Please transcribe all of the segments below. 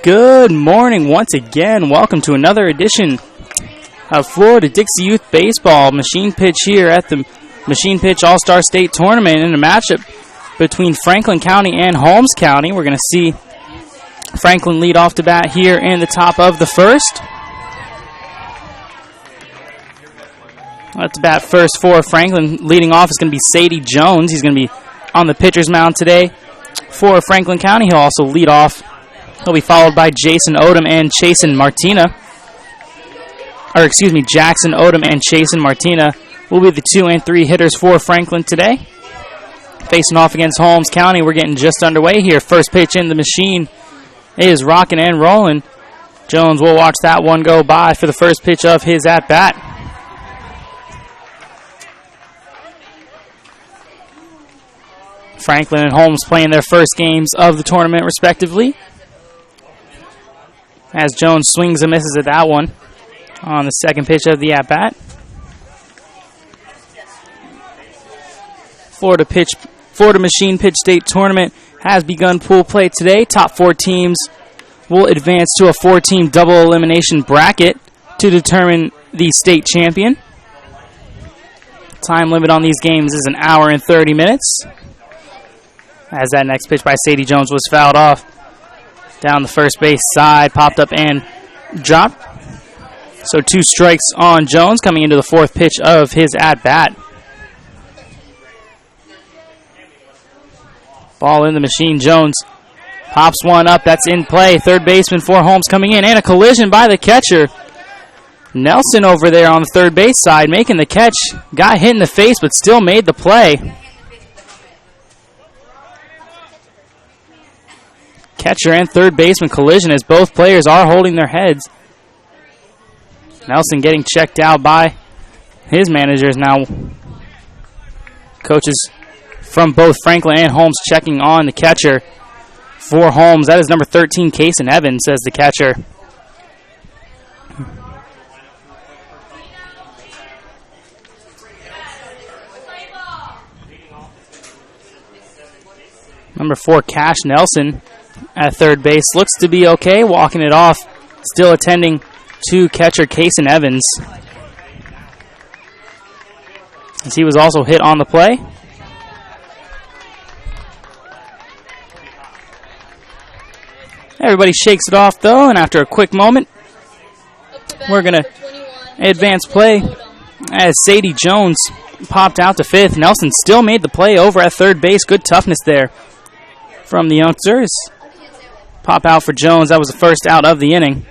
Good morning once again. Welcome to another edition of Florida Dixie Youth Baseball Machine Pitch here at the Machine Pitch All-Star State Tournament in a matchup between Franklin County and Holmes County. We're going to see Franklin lead off to bat here in the top of the first. At the bat first for Franklin, leading off is going to be Sadie Jones. He's going to be on the pitcher's mound today for Franklin County. He'll also lead off. He'll be followed by Jason Odom and Chasen Martina. Jackson Odom and Chasen Martina will be the 2 and 3 hitters for Franklin today. Facing off against Holmes County, we're getting just underway here. First pitch in the machine is rocking and rolling. Jones will watch that one go by for the first pitch of his at-bat. Franklin and Holmes playing their first games of the tournament respectively. As Jones swings and misses at that one on the second pitch of the at-bat. Florida Machine Pitch State Tournament has begun pool play today. Top 4 teams will advance to a 4-team double elimination bracket to determine the state champion. Time limit on these games is 1 hour and 30 minutes. As that next pitch by Sadie Jones was fouled off. Down the first base side, popped up and dropped. So 2 strikes on Jones coming into the fourth pitch of his at-bat. Ball in the machine. Jones pops one up. That's in play. Third baseman for Holmes coming in. And a collision by the catcher. Nelson over there on the third base side making the catch. Got hit in the face but still made the play. Catcher and third baseman collision as both players are holding their heads. Nelson getting checked out by his managers now. Coaches from both Franklin and Holmes checking on the catcher for Holmes. That is number 13, Kason Evans, says the catcher. Number 4, Cash Nelson at third base. Looks to be okay, walking it off. Still attending to catcher Kason Evans, as he was also hit on the play. Everybody shakes it off, though, and after a quick moment, we're going to advance play as Sadie Jones popped out to fifth. Nelson still made the play over at third base. Good toughness there from the youngsters. Pop out for Jones. That was the first out of the inning.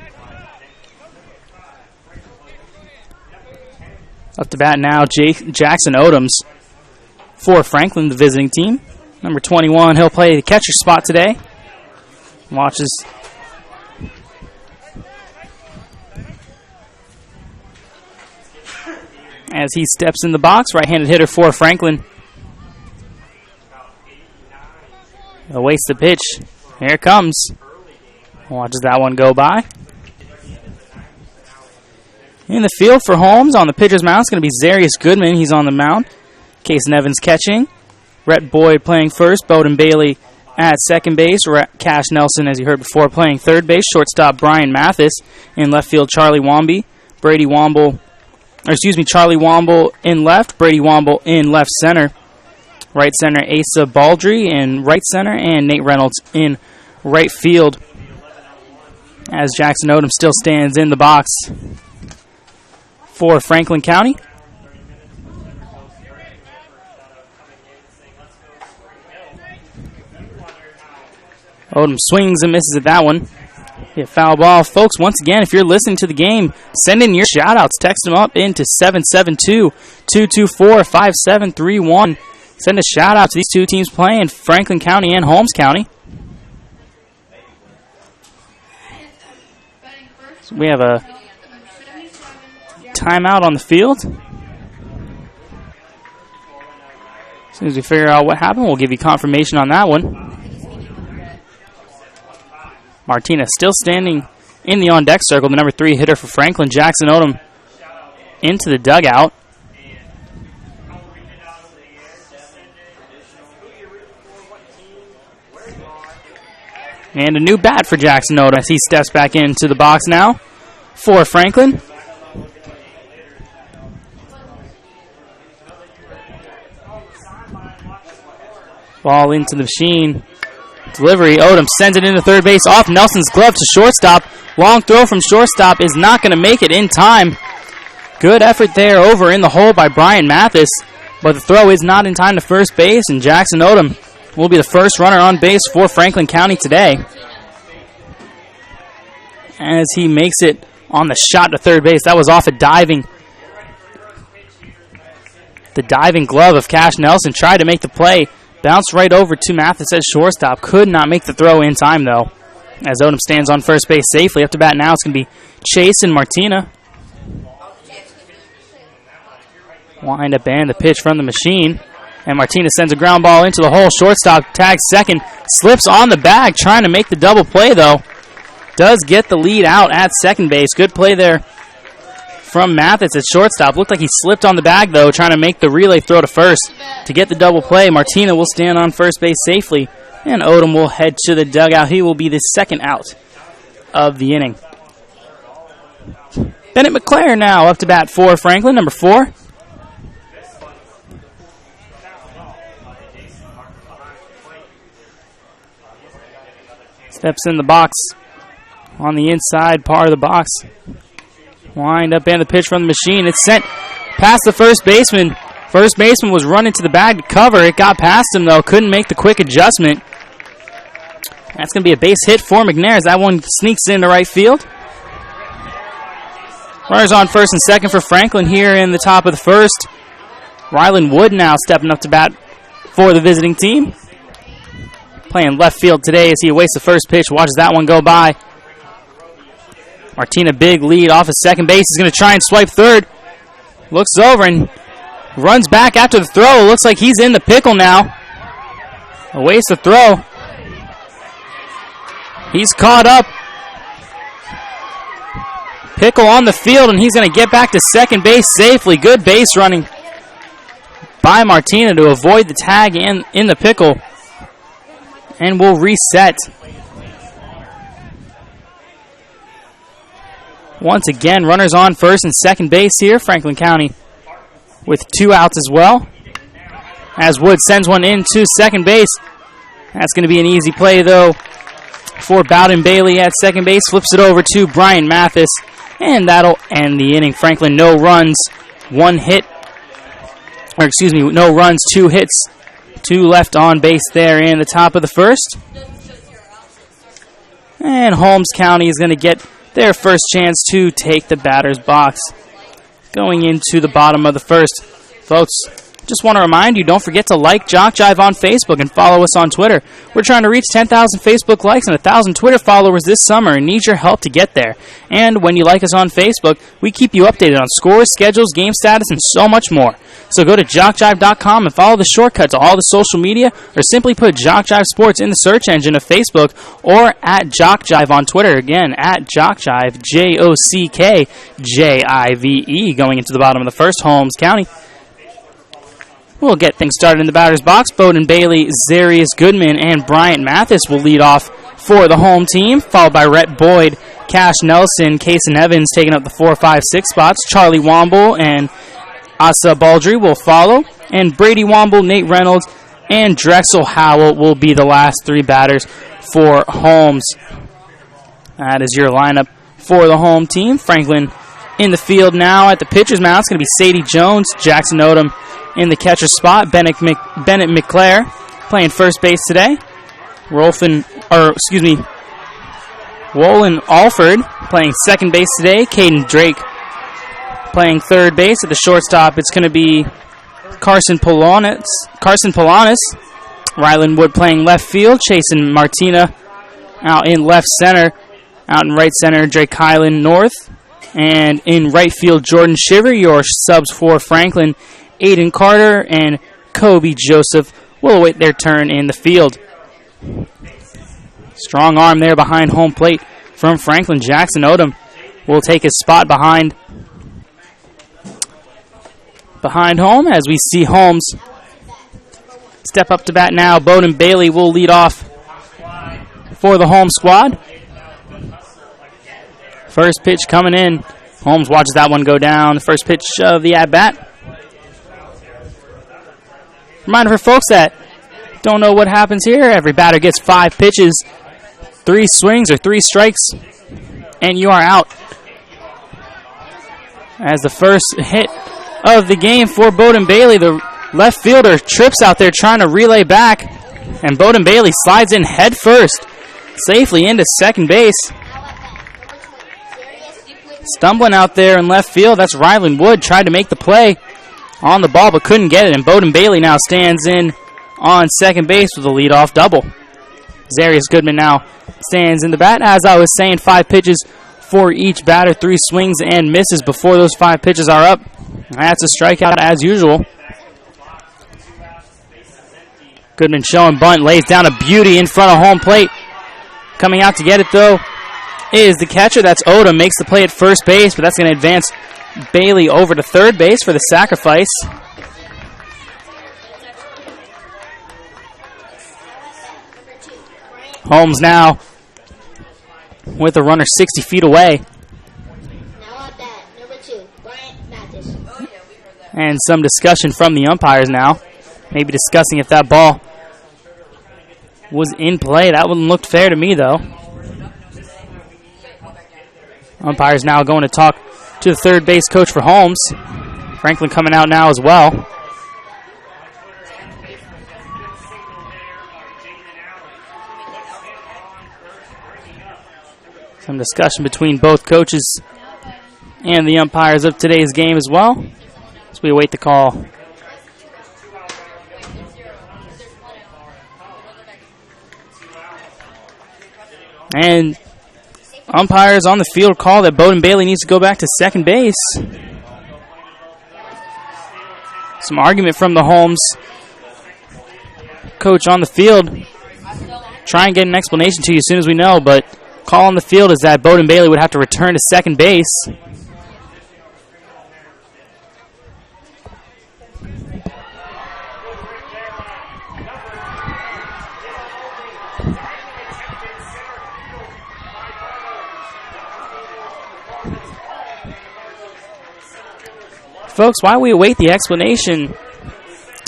Up to bat now, Jackson Odoms for Franklin, the visiting team. Number 21, he'll play the catcher spot today. Watches as he steps in the box. Right-handed hitter for Franklin. Awaits the pitch. Here it comes. Watches that one go by. In the field for Holmes on the pitcher's mound, it's going to be Zarius Goodman. He's on the mound. Kason Evans catching. Rhett Boyd playing first. Bowden Bailey at second base. Cash Nelson, as you heard before, playing third base. Shortstop Brian Mathis. In left field, Charlie Womble. Charlie Womble in left. Brady Womble in left center. Right center, Asa Baldry in right center. And Nate Reynolds in right field. As Jackson Odom still stands in the box for Franklin County. Odom swings and misses at that one. Hit foul ball. Folks, once again, if you're listening to the game, send in your shout-outs. Text them up into 772-224-5731. Send a shout-out to these two teams playing, Franklin County and Holmes County. So we have a timeout on the field. As soon as we figure out what happened, we'll give you confirmation on that one. Martina still standing in the on-deck circle, the number 3 hitter for Franklin. Jackson Odom into the dugout. And a new bat for Jackson Odom as he steps back into the box now for Franklin. Ball into the machine. Delivery. Odom sends it into third base off Nelson's glove to shortstop. Long throw from shortstop is not going to make it in time. Good effort there over in the hole by Brian Mathis. But the throw is not in time to first base, and Jackson Odom will be the first runner on base for Franklin County today. As he makes it on the shot to third base. That was off a diving. The diving glove of Cash Nelson tried to make the play. Bounced right over to Mathis at shortstop. Could not make the throw in time, though. As Odom stands on first base safely. Up to bat now, it's going to be Chase and Martina. Wind up and the pitch from the machine. And Martina sends a ground ball into the hole. Shortstop tags second. Slips on the bag, trying to make the double play, though. Does get the lead out at second base. Good play there from Mathis at shortstop. Looked like he slipped on the bag, though, trying to make the relay throw to first to get the double play. Martina will stand on first base safely, and Odom will head to the dugout. He will be the second out of the inning. Bennett McClare now up to bat for Franklin, number 4. Steps in the box on the inside part of the box. Wind up and the pitch from the machine. It's sent past the first baseman. First baseman was running to the bag to cover. It got past him, though. Couldn't make the quick adjustment. That's going to be a base hit for McNair as that one sneaks into right field. Runners on first and second for Franklin here in the top of the first. Rylan Wood now stepping up to bat for the visiting team. Playing left field today as he awaits the first pitch. Watches that one go by. Martina, big lead off of second base. He's going to try and swipe third. Looks over and runs back after the throw. Looks like he's in the pickle now. Awaits the throw. He's caught up. Pickle on the field, and he's going to get back to second base safely. Good base running by Martina to avoid the tag in the pickle. And we'll reset. Once again, runners on first and second base here. Franklin County with 2 outs as well. As Wood sends one into second base. That's going to be an easy play, though, for Bowden Bailey at second base. Flips it over to Brian Mathis. And that'll end the inning. Franklin, no runs, 1 hit. Or excuse me, no runs, 2 hits. 2 left on base there in the top of the first. And Holmes County is going to get their first chance to take the batter's box. Going into the bottom of the first. Folks, just want to remind you, don't forget to like JockJive on Facebook and follow us on Twitter. We're trying to reach 10,000 Facebook likes and 1,000 Twitter followers this summer and need your help to get there. And when you like us on Facebook, we keep you updated on scores, schedules, game status, and so much more. So go to JockJive.com and follow the shortcut to all the social media, or simply put JockJive Sports in the search engine of Facebook or at JockJive on Twitter. Again, at JockJive, JockJive. Going into the bottom of the first, Holmes County. We'll get things started in the batter's box. Bowden Bailey, Zarius Goodman, and Bryant Mathis will lead off for the home team, followed by Rhett Boyd, Cash Nelson, Kason Evans taking up the 4, 5, 6 spots. Charlie Womble and Asa Baldry will follow, and Brady Womble, Nate Reynolds, and Drexel Howell will be the last 3 batters for Holmes. That is your lineup for the home team. Franklin in the field now at the pitcher's mound. It's going to be Sadie Jones, Jackson Odom in the catcher spot. Bennett McClare playing first base today. Wolin Alford playing second base today. Caden Drake playing third base. At the shortstop, it's going to be Carson Polanis. Rylan Wood playing left field. Chasen Martina out in left center. Out in right center, Drake Hyland North. And in right field, Jordan Shiver. Your subs for Franklin, Aiden Carter and Kobe Joseph will await their turn in the field. Strong arm there behind home plate from Franklin. Jackson Odom will take his spot behind home as we see Holmes step up to bat now. Bowden Bailey will lead off for the home squad. First pitch coming in. Holmes watches that one go down. The first pitch of the at-bat. Reminder for folks that don't know what happens here. Every batter gets 5 pitches, 3 swings or 3 strikes, and you are out. As the first hit of the game for Bowden Bailey, the left fielder trips out there trying to relay back, and Bowden Bailey slides in head first, safely into second base. Stumbling out there in left field, that's Ryland Wood, tried to make the play on the ball but couldn't get it, and Bowden Bailey now stands in on second base with a leadoff double. Zarius Goodman now stands in the bat. As I was saying, 5 pitches for each batter, 3 swings and misses before those 5 pitches are up. That's a strikeout as usual. Goodman showing bunt, lays down a beauty in front of home plate. Coming out to get it, though, is the catcher. That's Odom. Makes the play at first base, but that's going to advance Bailey over to third base for the sacrifice. Holmes now with a runner 60 feet away. And some discussion from the umpires now. Maybe discussing if that ball was in play. That wouldn't look fair to me, though. Umpires now going to talk to the third base coach for Holmes. Franklin coming out now as well. Some discussion between both coaches and the umpires of today's game as well, as we await the call. And umpires on the field call that Bowden Bailey needs to go back to second base. Some argument from the Holmes coach on the field. Try and get an explanation to you as soon as we know, but call on the field is that Bowden Bailey would have to return to second base. Folks, while we await the explanation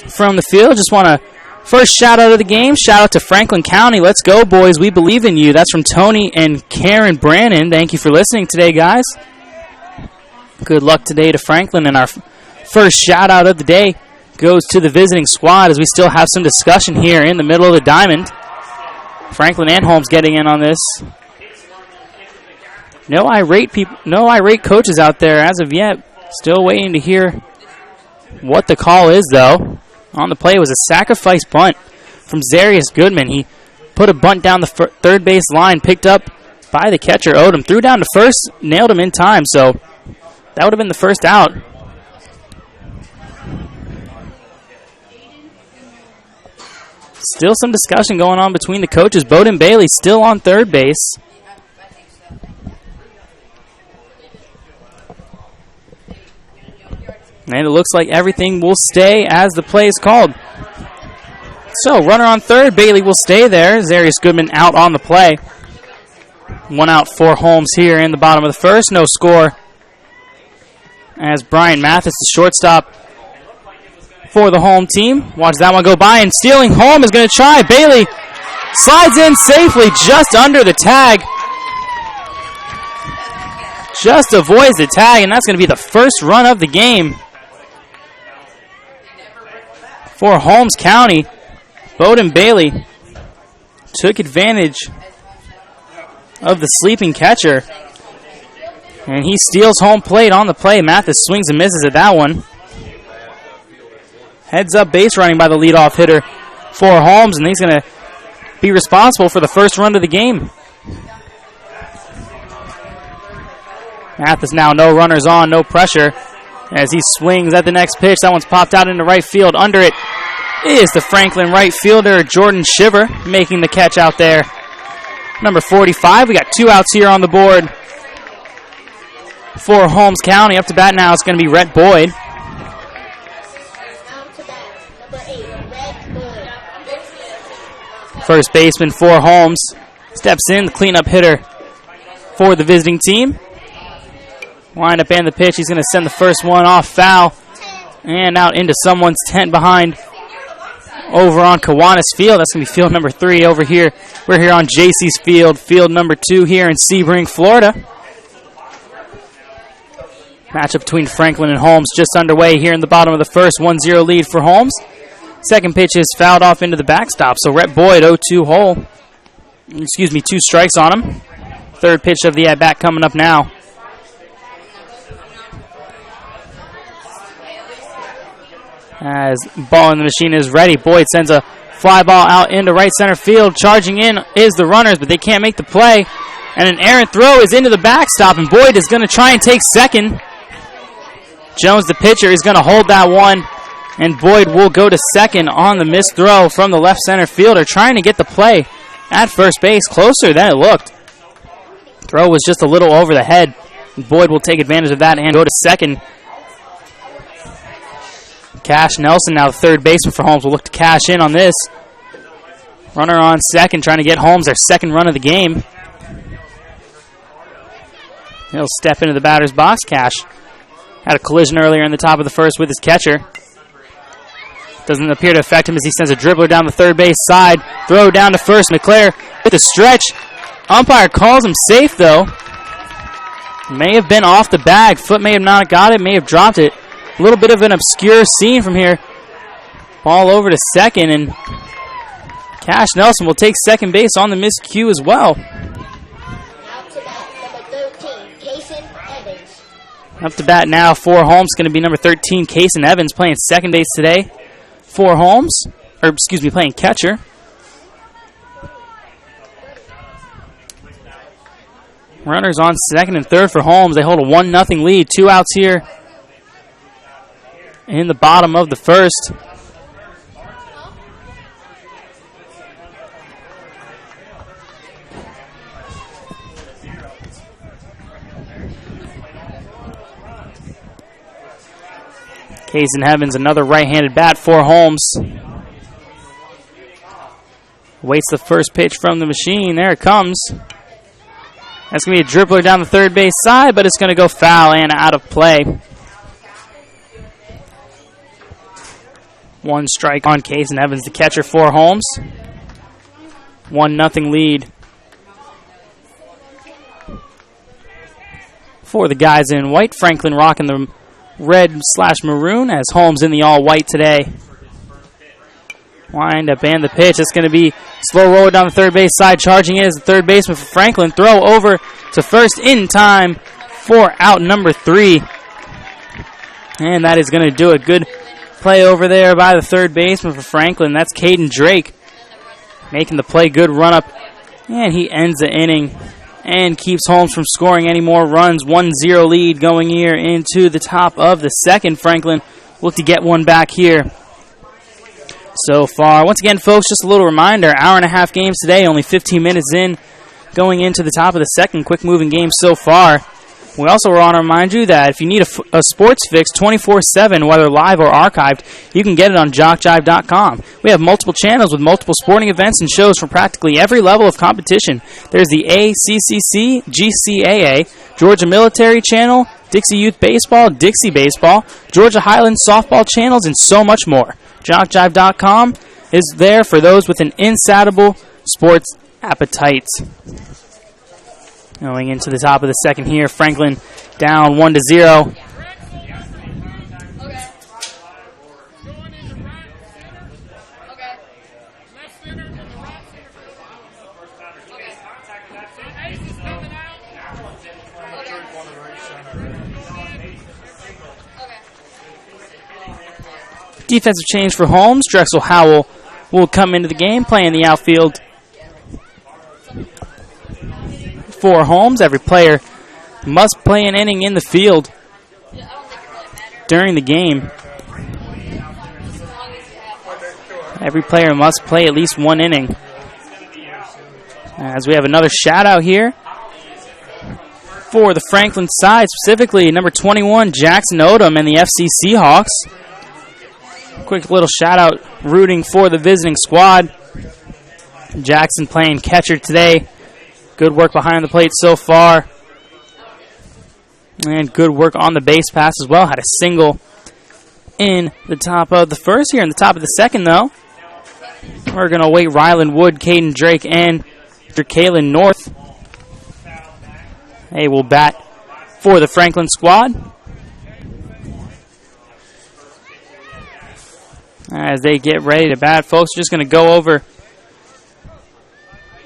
from the field, just want to first shout out of the game. Shout out to Franklin County. Let's go, boys. We believe in you. That's from Tony and Karen Brannon. Thank you for listening today, guys. Good luck today to Franklin. And our first shout out of the day goes to the visiting squad as we still have some discussion here in the middle of the diamond. Franklin and Holmes getting in on this. No irate coaches out there as of yet. Still waiting to hear what the call is, though. On the play was a sacrifice bunt from Zarius Goodman. He put a bunt down the third base line, picked up by the catcher, Odom. Threw down to first, nailed him in time, so that would have been the first out. Still some discussion going on between the coaches. Bowden Bailey still on third base. And it looks like everything will stay as the play is called. So, runner on third. Bailey will stay there. Zarius Goodman out on the play. 1 out for Holmes here in the bottom of the first. No score as Brian Mathis, the shortstop for the home team. Watch that one go by, and stealing home is going to try. Bailey slides in safely just under the tag. Just avoids the tag, and that's going to be the first run of the game for Holmes County. Bowden Bailey took advantage of the sleeping catcher, and he steals home plate on the play. Mathis swings and misses at that one. Heads up base running by the leadoff hitter for Holmes, and he's going to be responsible for the first run of the game. Mathis now no runners on, no pressure as he swings at the next pitch. That one's popped out into right field. Under it is the Franklin right fielder, Jordan Shiver, making the catch out there. Number 45. We got 2 outs here on the board for Holmes County. Up to bat now it's going to be Rhett Boyd. First baseman for Holmes steps in, the cleanup hitter for the visiting team. Wind up and the pitch. He's going to send the first one off foul and out into someone's tent behind over on Kiwanis Field. That's going to be field number 3 over here. We're here on JC's Field, field number 2 here in Sebring, Florida. Matchup between Franklin and Holmes just underway here in the bottom of the first. 1-0 lead for Holmes. Second pitch is fouled off into the backstop, so Rhett Boyd 0-2 hole. 2 strikes on him. Third pitch of the at-bat coming up now. As ball in the machine is ready, Boyd sends a fly ball out into right center field. Charging in is the runners, but they can't make the play. And an errant throw is into the backstop, and Boyd is going to try and take second. Jones, the pitcher, is going to hold that one, and Boyd will go to second on the missed throw from the left center fielder, trying to get the play at first base, closer than it looked. Throw was just a little over the head. Boyd will take advantage of that and go to second. Cash Nelson, now the third baseman for Holmes, will look to cash in on this. Runner on second, trying to get Holmes their second run of the game. He'll step into the batter's box. Cash had a collision earlier in the top of the first with his catcher. Doesn't appear to affect him as he sends a dribbler down the third base side. Throw down to first. McClare with a stretch. Umpire calls him safe, though. May have been off the bag. Foot may have not got it, may have dropped it. A little bit of an obscure scene from here. Ball over to second, and Cash Nelson will take second base on the miscue as well. Up to bat now for Holmes, going to be number 13, Kason Evans, playing second base today for Holmes. Playing catcher. Runners on second and third for Holmes. They hold a 1-0 lead. 2 outs here in the bottom of the first. Kason Evans, another right-handed bat for Holmes. Waits the first pitch from the machine. There it comes. That's going to be a dribbler down the third base side, but it's going to go foul and out of play. 1 strike on Kason Evans, the catcher for Holmes. 1-0 lead for the guys in white. Franklin rocking the red/maroon as Holmes in the all-white today. Wind up and the pitch. It's going to be slow roller down the third base side. Charging in is the third baseman for Franklin. Throw over to first in time for out number 3. And that is going to do a good play over there by the third baseman for Franklin. That's Caden Drake making the play. Good run up. And he ends the inning and keeps Holmes from scoring any more runs. 1-0 lead going here into the top of the second. Franklin look to get one back here so far. Once again, folks, just a little reminder, hour and a half games today, only 15 minutes in going into the top of the second. Quick moving game so far. We also want to remind you that if you need a sports fix 24/7, whether live or archived, you can get it on JockJive.com. We have multiple channels with multiple sporting events and shows from practically every level of competition. There's the ACCC, GCAA, Georgia Military Channel, Dixie Youth Baseball, Dixie Baseball, Georgia Highlands Softball channels, and so much more. JockJive.com is there for those with an insatiable sports appetite. Going into the top of the second here, Franklin down 1-0. Defensive change for Holmes. Drexel Howell will come into the game, playing the outfield for Holmes. Every player must play an inning in the field during the game. Every player must play at least 1 inning. As we have another shout out here for the Franklin side, specifically number 21, Jackson Odom and the FC Seahawks. Quick little shout out rooting for the visiting squad. Jackson playing catcher today Good work behind the plate so far. And good work on the base pass as well. Had a single in the top of the first here. In the top of the second, though, we're going to await Rylan Wood, Caden Drake, and Kalen North. They will bat for the Franklin squad as they get ready to bat. Folks, just going to go over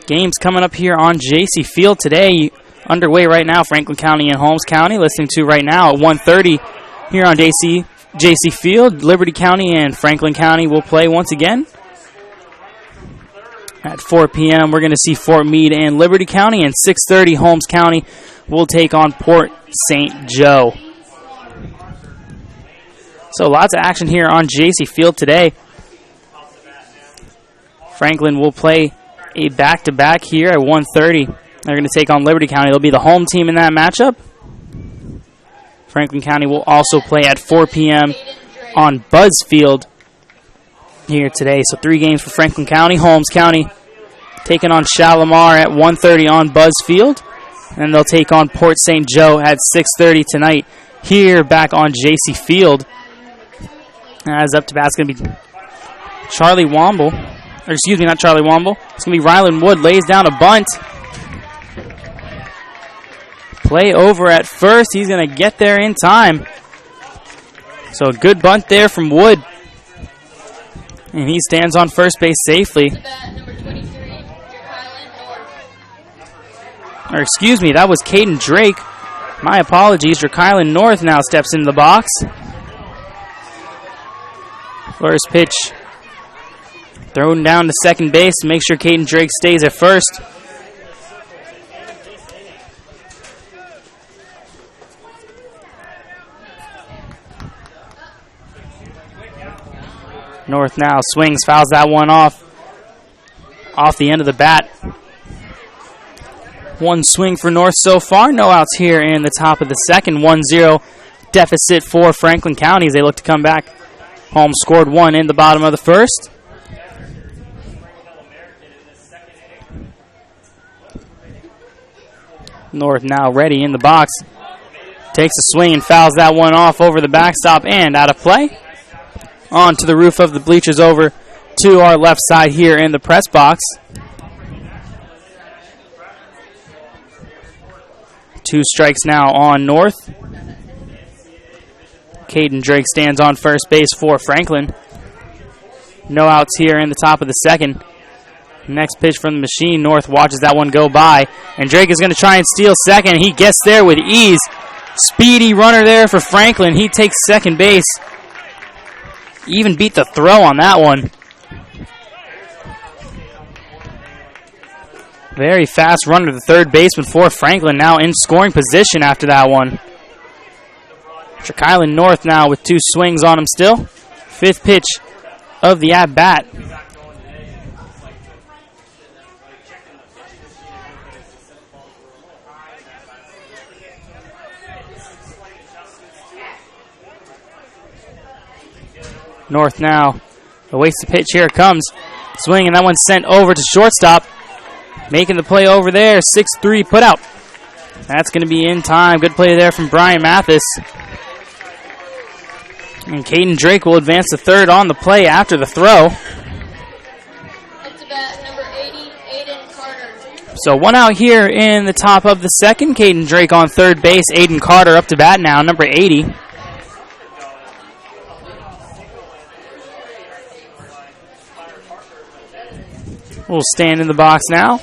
games coming up here on JC Field today. Underway right now, Franklin County and Holmes County. Listening to right now at 1:30 here on JC Field. Liberty County and Franklin County will play once again. At 4 p.m., we're going to see Fort Meade and Liberty County, and 6:30, Holmes County will take on Port St. Joe. So lots of action here on JC Field today. Franklin will play a back-to-back here at 1:30. They're going to take on Liberty County. They'll be the home team in that matchup. Franklin County will also play at 4 p.m. on Buzzfield here today. So 3 games for Franklin County. Holmes County taking on Shalimar at 1:30 on Buzzfield. And they'll take on Port St. Joe at 6:30 tonight here back on JC Field. As up to bat, it's going to be Charlie Womble. Or excuse me, not Charlie Womble. It's going to be Rylan Wood. Lays down a bunt. Play over at first. He's going to get there in time. So a good bunt there from Wood. And he stands on first base safely. Or excuse me, that was Caden Drake. My apologies. Kylan North now steps into the box. First pitch thrown down to second base to make sure Caden Drake stays at first. North now swings, fouls that one off the end of the bat. One swing for North so far. No outs here in the top of the second. 1-0 deficit for Franklin County as they look to come back. Holmes scored 1 in the bottom of the first. North now ready in the box. Takes a swing and fouls that one off over the backstop and out of play. On to the roof of the bleachers over to our left side here in the press box. 2 strikes now on North. Caden Drake stands on first base for Franklin. No outs here in the top of the second. Next pitch from the machine. North watches that one go by. And Drake is going to try and steal second. He gets there with ease. Speedy runner there for Franklin. He takes second base. Even beat the throw on that one. Very fast runner to the third baseman for Franklin. Now in scoring position after that one. Kylan North now with 2 swings on him still. 5th pitch of the at-bat. North now awaits the pitch. Here it comes. Swing, and that one's sent over to shortstop. Making the play over there. 6-3 put out. That's going to be in time. Good play there from Brian Mathis. And Caden Drake will advance to third on the play after the throw. So 1 out here in the top of the second. Caden Drake on third base. Aiden Carter up to bat now, number 80. Will stand in the box now.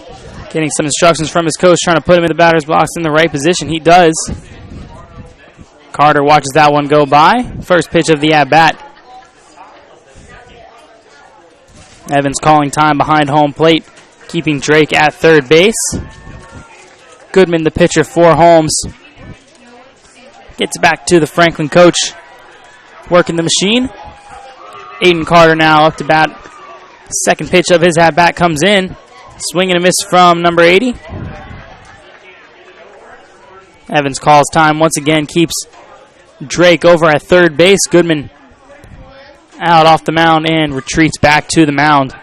Getting some instructions from his coach, trying to put him in the batter's box in the right position. He does. Carter watches that one go by. First pitch of the at-bat. Evans calling time behind home plate, keeping Drake at third base. Goodman, the pitcher for Holmes, gets back to the Franklin coach, working the machine. Aiden Carter now up to bat. Second pitch of his at-bat comes in. Swing and a miss from number 80. Evans calls time once again, keeps Drake over at third base. Goodman out off the mound and retreats back to the mound.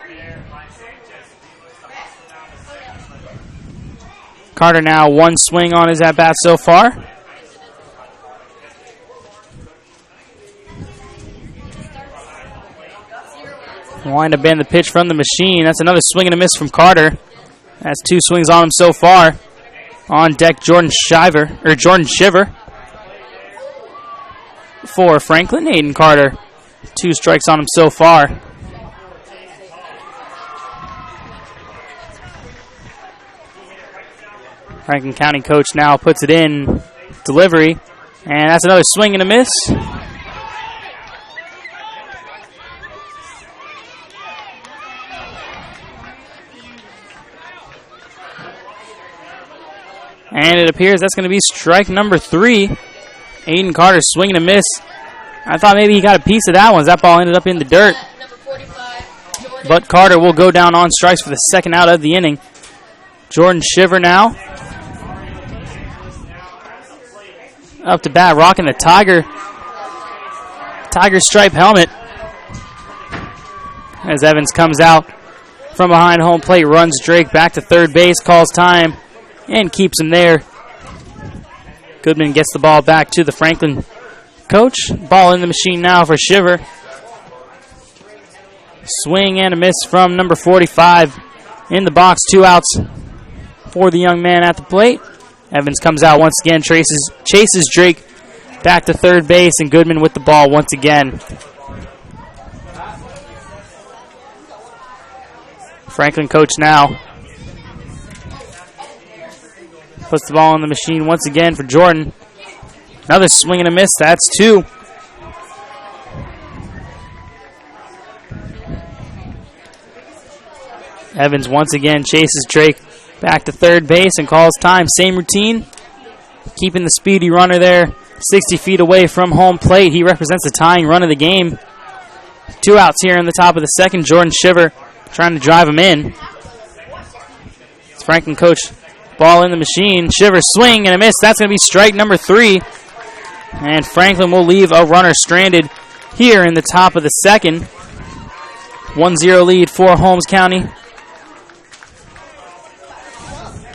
Carter now one swing on his at-bat so far. Wind up in the pitch from the machine. That's another swing and a miss from Carter. That's 2 swings on him so far. On deck, Jordan Shiver. For Franklin, Aiden Carter. 2 strikes on him so far. Franklin County coach now puts it in. Delivery. And that's another swing and a miss. And it appears that's going to be strike number 3. Aiden Carter swinging a miss. I thought maybe he got a piece of that one as that ball ended up in the dirt. But Carter will go down on strikes for the second out of the inning. Jordan Shiver now. Up to bat, rocking the Tiger stripe helmet. As Evans comes out from behind home plate, runs Drake back to third base, calls time, and keeps him there. Goodman gets the ball back to the Franklin coach. Ball in the machine now for Shiver. Swing and a miss from number 45. In the box, 2 outs for the young man at the plate. Evans comes out once again, chases Drake back to third base, and Goodman with the ball once again. Franklin coach now puts the ball in the machine once again for Jordan. Another swing and a miss. That's 2. Evans once again chases Drake back to third base and calls time. Same routine. Keeping the speedy runner there 60 feet away from home plate. He represents the tying run of the game. 2 outs here in the top of the second. Jordan Shiver trying to drive him in. It's Franklin coach. Ball in the machine. Shiver swing and a miss. That's going to be strike number 3. And Franklin will leave a runner stranded here in the top of the second. 1-0 lead for Holmes County.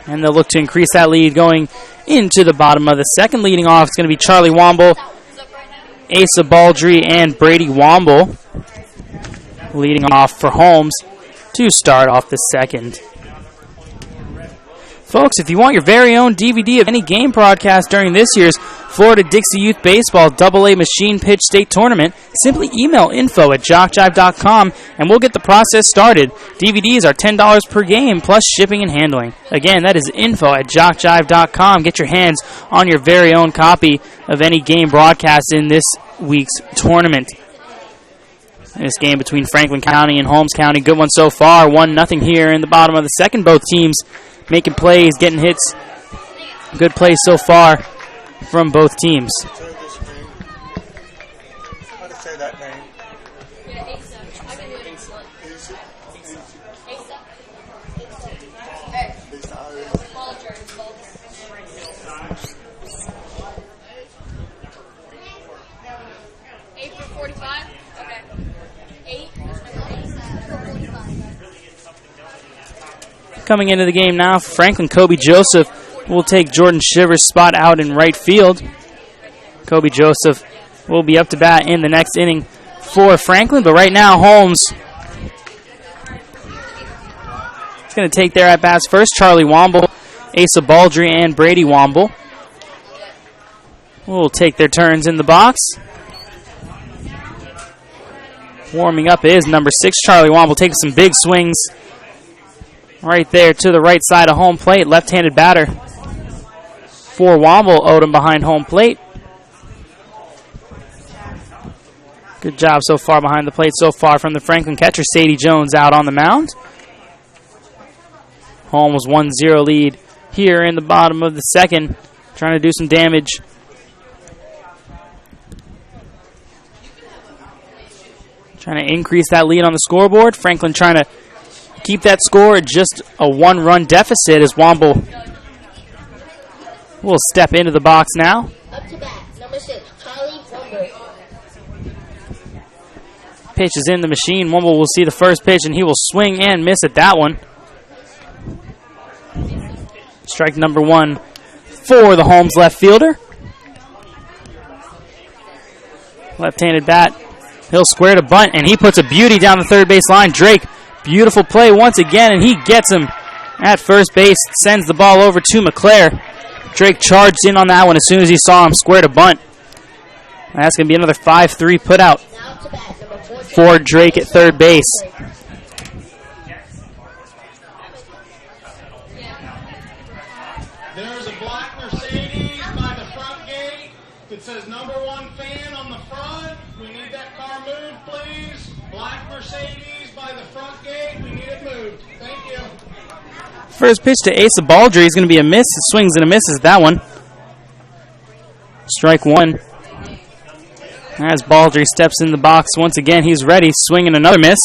And they'll look to increase that lead going into the bottom of the second. Leading off, it's going to be Charlie Womble, Asa Baldry, and Brady Womble. Leading off for Holmes to start off the second. Folks, if you want your very own DVD of any game broadcast during this year's Florida Dixie Youth Baseball AA Machine Pitch State Tournament, simply email info@jockjive.com and we'll get the process started. DVDs are $10 per game plus shipping and handling. Again, that is info@jockjive.com. Get your hands on your very own copy of any game broadcast in this week's tournament. This game between Franklin County and Holmes County, good one so far. 1-0 here in the bottom of the second. Both teams making plays, getting hits. Good plays so far from both teams. How to say that name? Coming into the game now, Franklin Kobe Joseph will take Jordan Shiver's spot out in right field. Kobe Joseph will be up to bat in the next inning for Franklin, but right now Holmes is going to take their at-bats first. Charlie Womble, Asa Baldry, and Brady Womble will take their turns in the box. Warming up is number 6, Charlie Womble, taking some big swings right there to the right side of home plate. Left-handed batter for Womble, Odom behind home plate. Good job so far behind the plate so far from the Franklin catcher. Sadie Jones out on the mound. Holmes 1-0 lead here in the bottom of the second. Trying to do some damage. Trying to increase that lead on the scoreboard. Franklin trying to keep that score at just a 1-run deficit as Womble will step into the box now. Up to bat, number 6, Charlie Womble. Pitch is in the machine. Womble will see the first pitch, and he will swing and miss at that one. Strike number 1 for the Holmes left fielder. Left-handed bat. He'll square to bunt, and he puts a beauty down the third base line. Drake, beautiful play once again, and he gets him at first base. Sends the ball over to McClare. Drake charged in on that one as soon as he saw him square to bunt. That's going to be another 5-3 put out for Drake at third base. There's a black Mercedes by the front gate that says number 1 fan on the front. We need that car moved, please. Black Mercedes by the front gate. We need it moved. Thank you. First pitch to Asa Baldry is going to be a miss. It swings and a misses that one. Strike 1. As Baldry steps in the box once again, he's ready. Swinging another miss.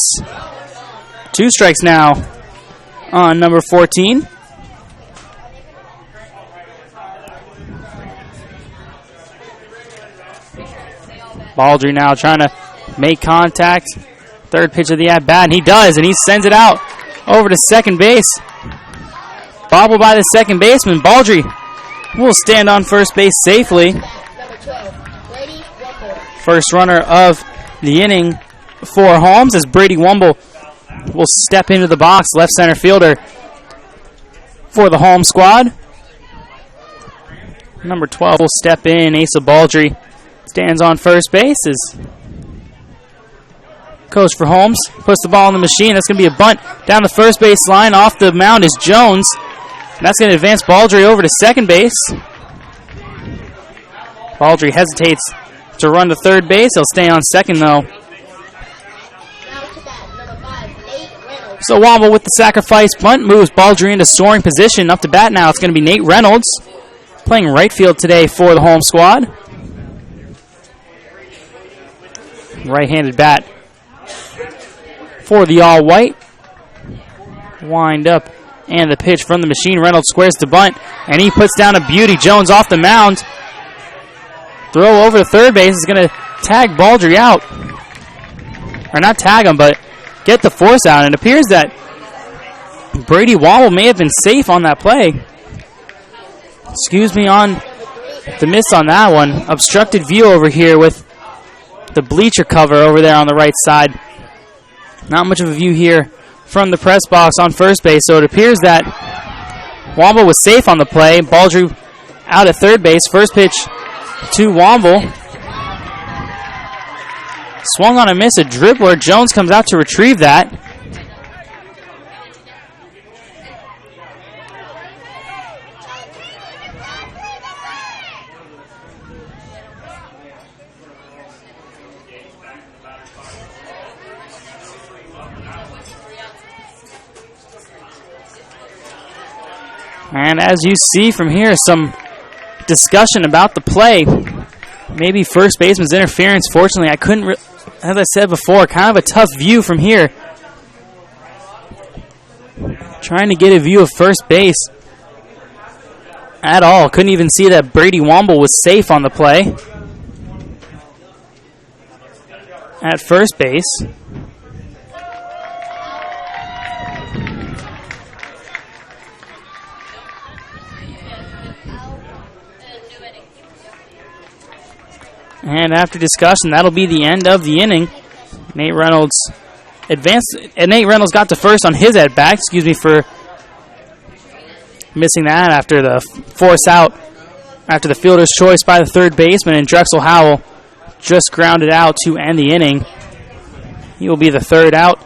2 strikes now on number 14. Baldry now trying to make contact. Third pitch of the at-bat, and he does, and he sends it out over to second base. Bobbled by the second baseman. Baldry will stand on first base safely. First runner of the inning for Holmes as Brady Wumble will step into the box, left center fielder for the Holmes squad. Number 12 will step in. Asa Baldry stands on first base as coach for Holmes puts the ball in the machine. That's going to be a bunt down the first base line. Off the mound is Jones. That's going to advance Baldry over to second base. Baldry hesitates to run to third base. He'll stay on second, though. So Womble with the sacrifice bunt moves Baldry into scoring position. Up to bat now. It's going to be Nate Reynolds playing right field today for the Holmes squad. Right-handed bat for the all-white. Wind up, and the pitch from the machine. Reynolds squares to bunt, and he puts down a beauty. Jones off the mound. Throw over to third base is going to tag Baldry out. Or not tag him, but get the force out. And it appears that Brady Womble may have been safe on that play. Excuse me on the miss on that one. Obstructed view over here with the bleacher cover over there on the right side. Not much of a view here from the press box on first base, so it appears that Womble was safe on the play. Baldry out at third base. First pitch to Womble. Swung on a miss, a dribbler. Jones comes out to retrieve that. And as you see from here, some discussion about the play. Maybe first baseman's interference. Fortunately, I couldn't, as I said before, kind of a tough view from here. Trying to get a view of first base at all. Couldn't even see that Brady Womble was safe on the play at first base. And after discussion, that'll be the end of the inning. Nate Reynolds advanced, and Nate Reynolds got to first on his at bat. Excuse me for missing that after the force out, after the fielder's choice by the third baseman, and Drexel Howell just grounded out to end the inning. He will be the third out,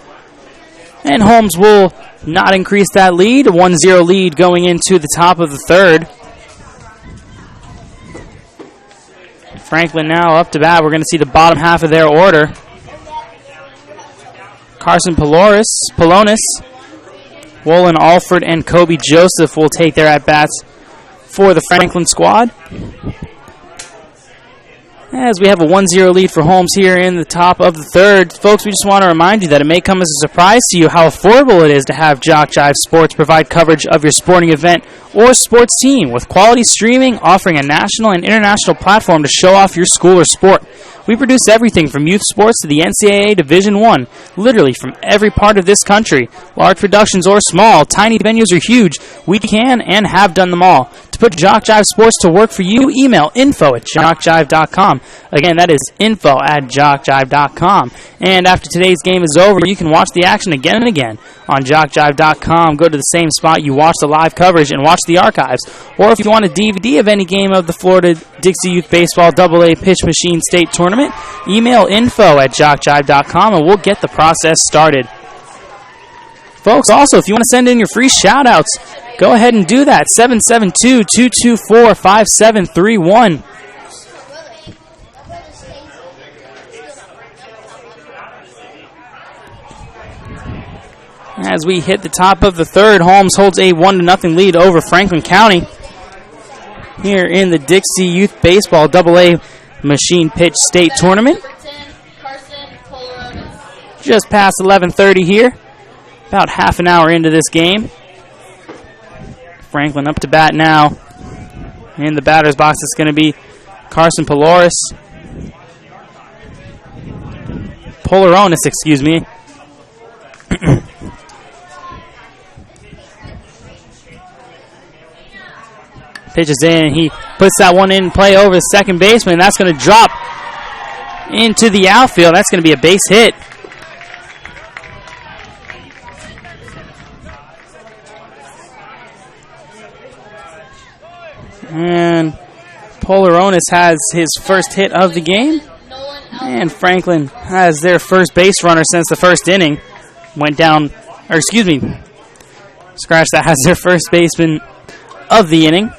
and Holmes will not increase that lead. A 1-0 lead going into the top of the third. Franklin now up to bat. We're going to see the bottom half of their order. Carson Polonis, Wolin Alford, and Kobe Joseph will take their at-bats for the Franklin squad. As we have a 1-0 lead for Holmes here in the top of the third. Folks, we just want to remind you that it may come as a surprise to you how affordable it is to have JockJive Sports provide coverage of your sporting event or sports team with quality streaming, offering a national and international platform to show off your school or sport. We produce everything from youth sports to the NCAA Division I, literally from every part of this country. Large productions or small, tiny venues or huge, we can and have done them all. To put JockJive Sports to work for you, email info@jockjive.com. Again, that is info@jockjive.com. And after today's game is over, you can watch the action again and again on jockjive.com. Go to the same spot you watch the live coverage and watch the archives. Or if you want a DVD of any game of the Florida Dixie Youth Baseball AA Pitch Machine State Tournament, email info@jockjive.com and we'll get the process started. Folks, also, if you want to send in your free shout-outs, go ahead and do that. 772-224-5731. As we hit the top of the third, Holmes holds a 1-0 lead over Franklin County here in the Dixie Youth Baseball AA Machine Pitch State Tournament. Just past 11:30 here. About half an hour into this game. Franklin up to bat now. In the batter's box, it's going to be Carson Polaronis, excuse me. Pitches in. He puts that one in play over the second baseman. That's going to drop into the outfield. That's going to be a base hit. And Polaronis has his first hit of the game. And Franklin has their first base runner since the first inning. Went down, or excuse me, scratch that, has their first baseman of the inning.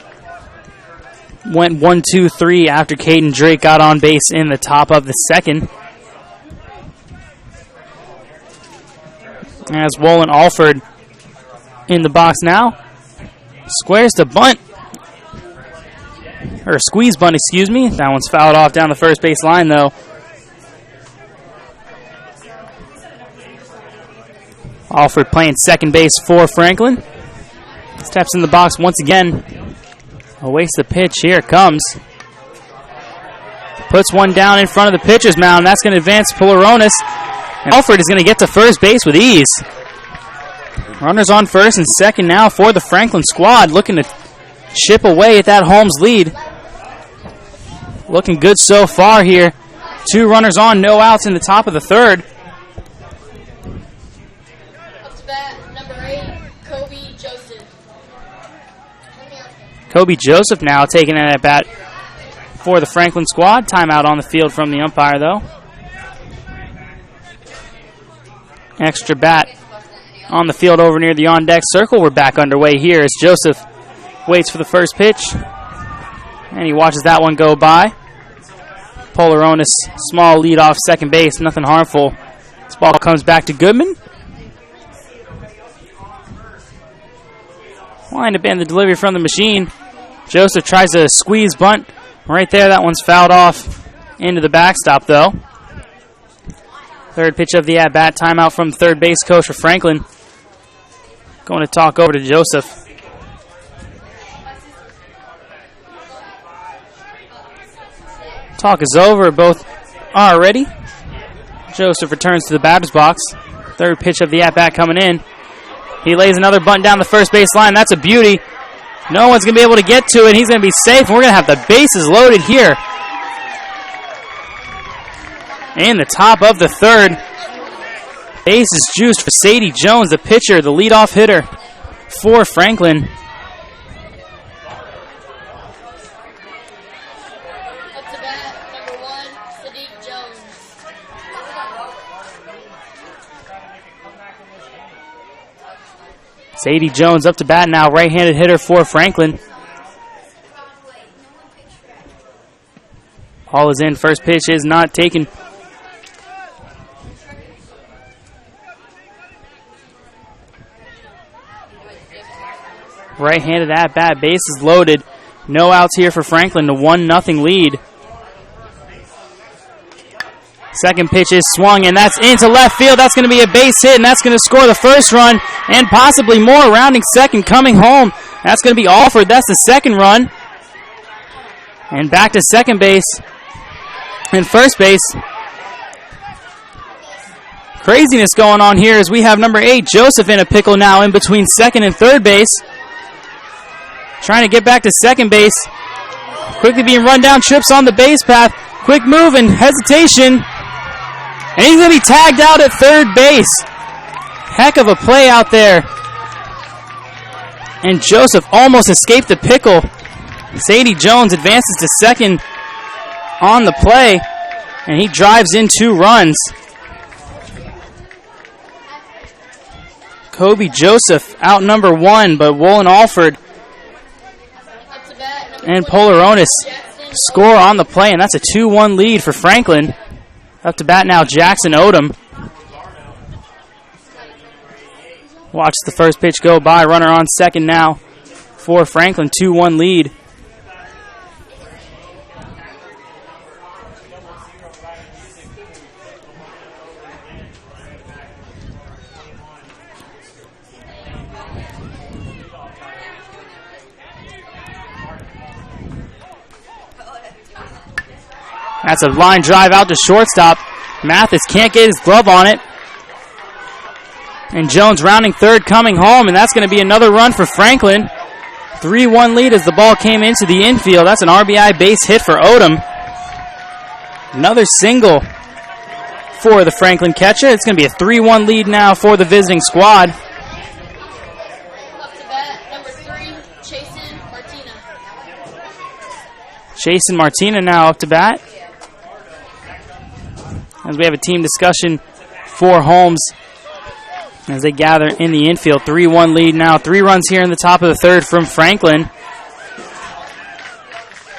Went 1-2-3 after Caden Drake got on base in the top of the second. As Wolin Alford in the box now. Squares to bunt. Or squeeze bunt, excuse me. That one's fouled off down the first base line, though. Alford playing second base for Franklin. Steps in the box once again. Awaits the pitch. Here it comes. Puts one down in front of the pitcher's mound. That's going to advance Polaronis. And Alford is going to get to first base with ease. Runners on first and second now for the Franklin squad. Looking to chip away at that Holmes lead. Looking good so far here. 2 runners on, no outs in the top of the third. Up to bat, number 8, Kobe Joseph. Kobe Joseph now taking an at-bat for the Franklin squad. Timeout on the field from the umpire, though. Extra bat on the field over near the on-deck circle. We're back underway here as Joseph waits for the first pitch. And he watches that one go by. Polaronis, small lead off second base, nothing harmful. This ball comes back to Goodman. Wind up in the delivery from the machine. Joseph tries to squeeze bunt. Right there, that one's fouled off into the backstop, though. Third pitch of the at-bat. Timeout from the third base coach for Franklin. Going to talk over to Joseph. Talk is over. Both are ready. Joseph returns to the batter's box. Third pitch of the at-bat coming in. He lays another bunt down the first base line. That's a beauty. No one's going to be able to get to it. He's going to be safe. We're going to have the bases loaded here. In the top of the third. Bases juiced for Sadie Jones, the pitcher, the leadoff hitter for Franklin. Sadie Jones up to bat now, right-handed hitter for Franklin. Ball is in, first pitch is not taken. Right-handed at bat, bases loaded. No outs here for Franklin, to 1-0 lead. Second pitch is swung, and that's into left field. That's going to be a base hit, and that's going to score the first run, and possibly more. Rounding second, coming home. That's going to be Alford. That's the second run. And back to second base and first base. Craziness going on here as we have number 8, Joseph, in a pickle now in between second and third base. Trying to get back to second base. Quickly being run down, trips on the base path. Quick move and hesitation. And he's going to be tagged out at third base. Heck of a play out there. And Joseph almost escaped the pickle. Sadie Jones advances to second on the play. And he drives in 2 runs. Kobe Joseph out number 1, but Wolin Alford and Polaronis score on the play, and that's a 2-1 lead for Franklin. Up to bat now, Jackson Odom. Watch the first pitch go by. Runner on second now for Franklin. 2-1 lead. That's a line drive out to shortstop. Mathis can't get his glove on it. And Jones rounding third, coming home, and that's going to be another run for Franklin. 3-1 lead as the ball came into the infield. That's an RBI base hit for Odom. Another single for the Franklin catcher. It's going to be a 3-1 lead now for the visiting squad. Up to bat, number 3, Chasen Martina. Chasen Martina now up to bat. As we have a team discussion for Holmes as they gather in the infield. 3-1 lead now. 3 runs here in the top of the third from Franklin.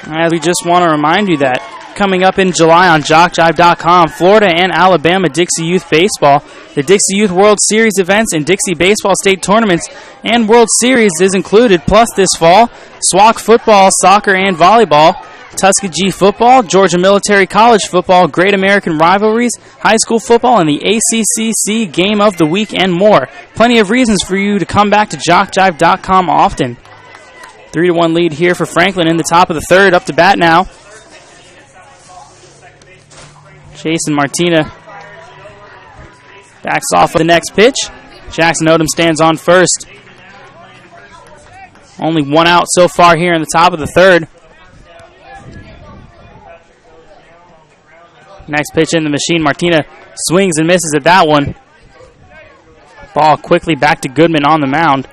As we just want to remind you that coming up in July on JockJive.com, Florida and Alabama Dixie Youth Baseball, the Dixie Youth World Series events and Dixie Baseball State Tournaments and World Series is included. Plus this fall, SWAC football, soccer, and volleyball, Tuskegee football, Georgia Military College football, Great American Rivalries, high school football, and the ACCC Game of the Week, and more. Plenty of reasons for you to come back to JockJive.com often. 3-1 lead here for Franklin in the top of the third. Up to bat now. Jason Martina backs off of the next pitch. Jackson Odom stands on first. Only 1 out so far here in the top of the third. Next pitch in the machine. Martina swings and misses at that one. Ball quickly back to Goodman on the mound.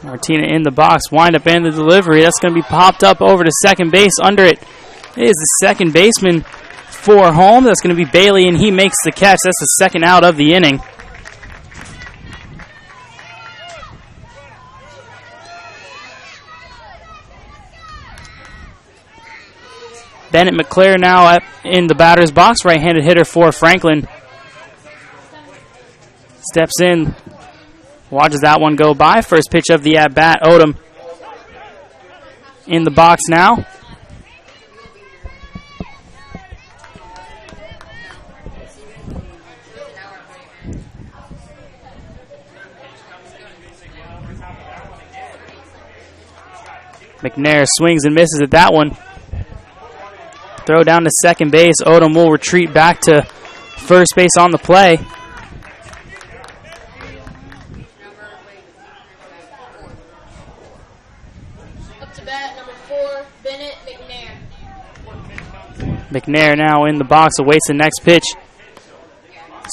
Martina in the box. Wind up and the delivery. That's going to be popped up over to second base. Under it is the second baseman for Holmes. That's going to be Bailey, and he makes the catch. That's the second out of the inning. Bennett McClare now in the batter's box, right-handed hitter for Franklin. Steps in, watches that one go by. First pitch of the at-bat, Odom in the box now. McNair swings and misses at that one. Throw down to second base. Odom will retreat back to first base on the play. Up to bat, number 4, Bennett McNair. McNair now in the box, awaits the next pitch.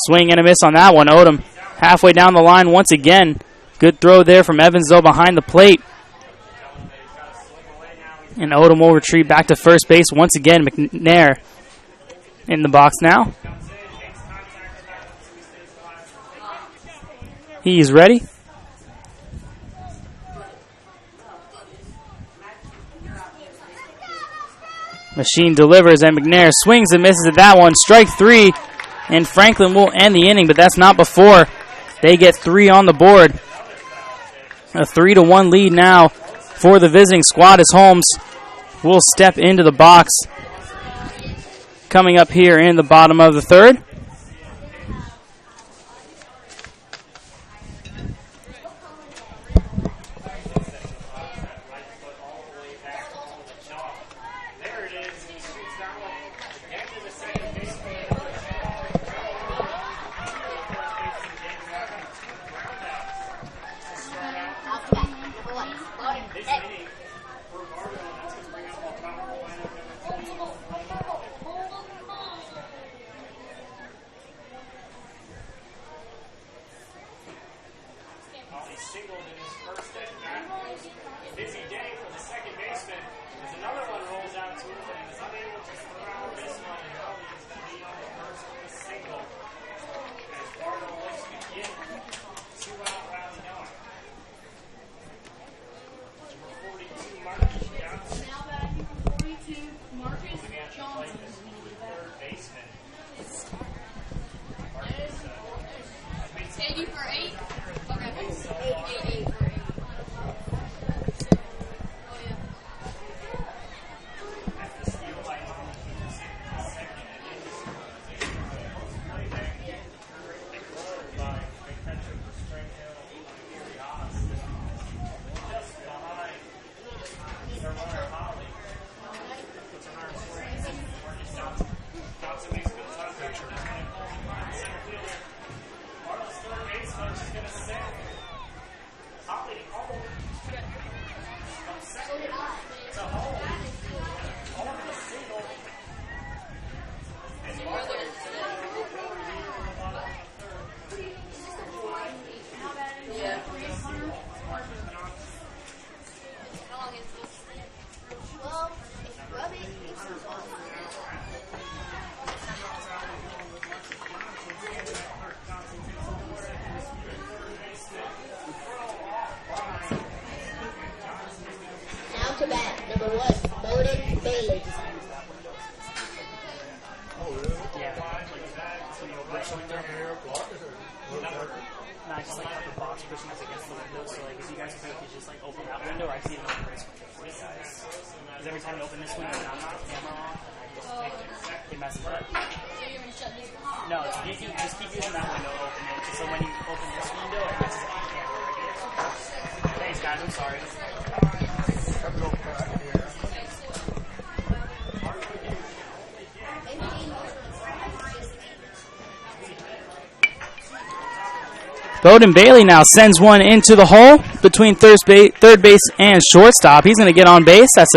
Swing and a miss on that one. Odom halfway down the line once again. Good throw there from Evans, though, behind the plate. And Odom will retreat back to first base once again. McNair in the box now. He's ready. Machine delivers, and McNair swings and misses at that one. Strike 3, and Franklin will end the inning, but that's not before They get 3 on the board. A 3-1 lead now for the visiting squad as Holmes will step into the box. Coming up here in the bottom of the third. Bowden Bailey now sends one into the hole between third base and shortstop. He's going to get on base. That's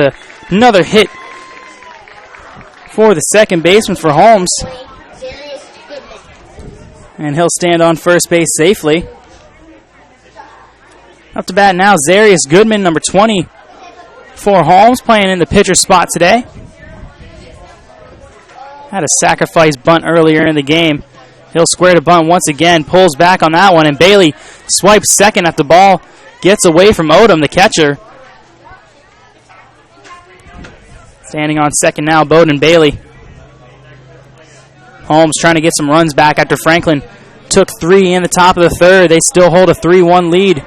another hit for the second baseman for Holmes. And he'll stand on first base safely. Up to bat now, Zarius Goodman, number 20 for Holmes, playing in the pitcher spot today. Had a sacrifice bunt earlier in the game. He'll square to bunt once again, pulls back on that one, and Bailey swipes second at the ball, gets away from Odom, the catcher. Standing on second now, Bowden Bailey. Holmes trying to get some runs back after Franklin took 3 in the top of the third. They still hold a 3-1 lead.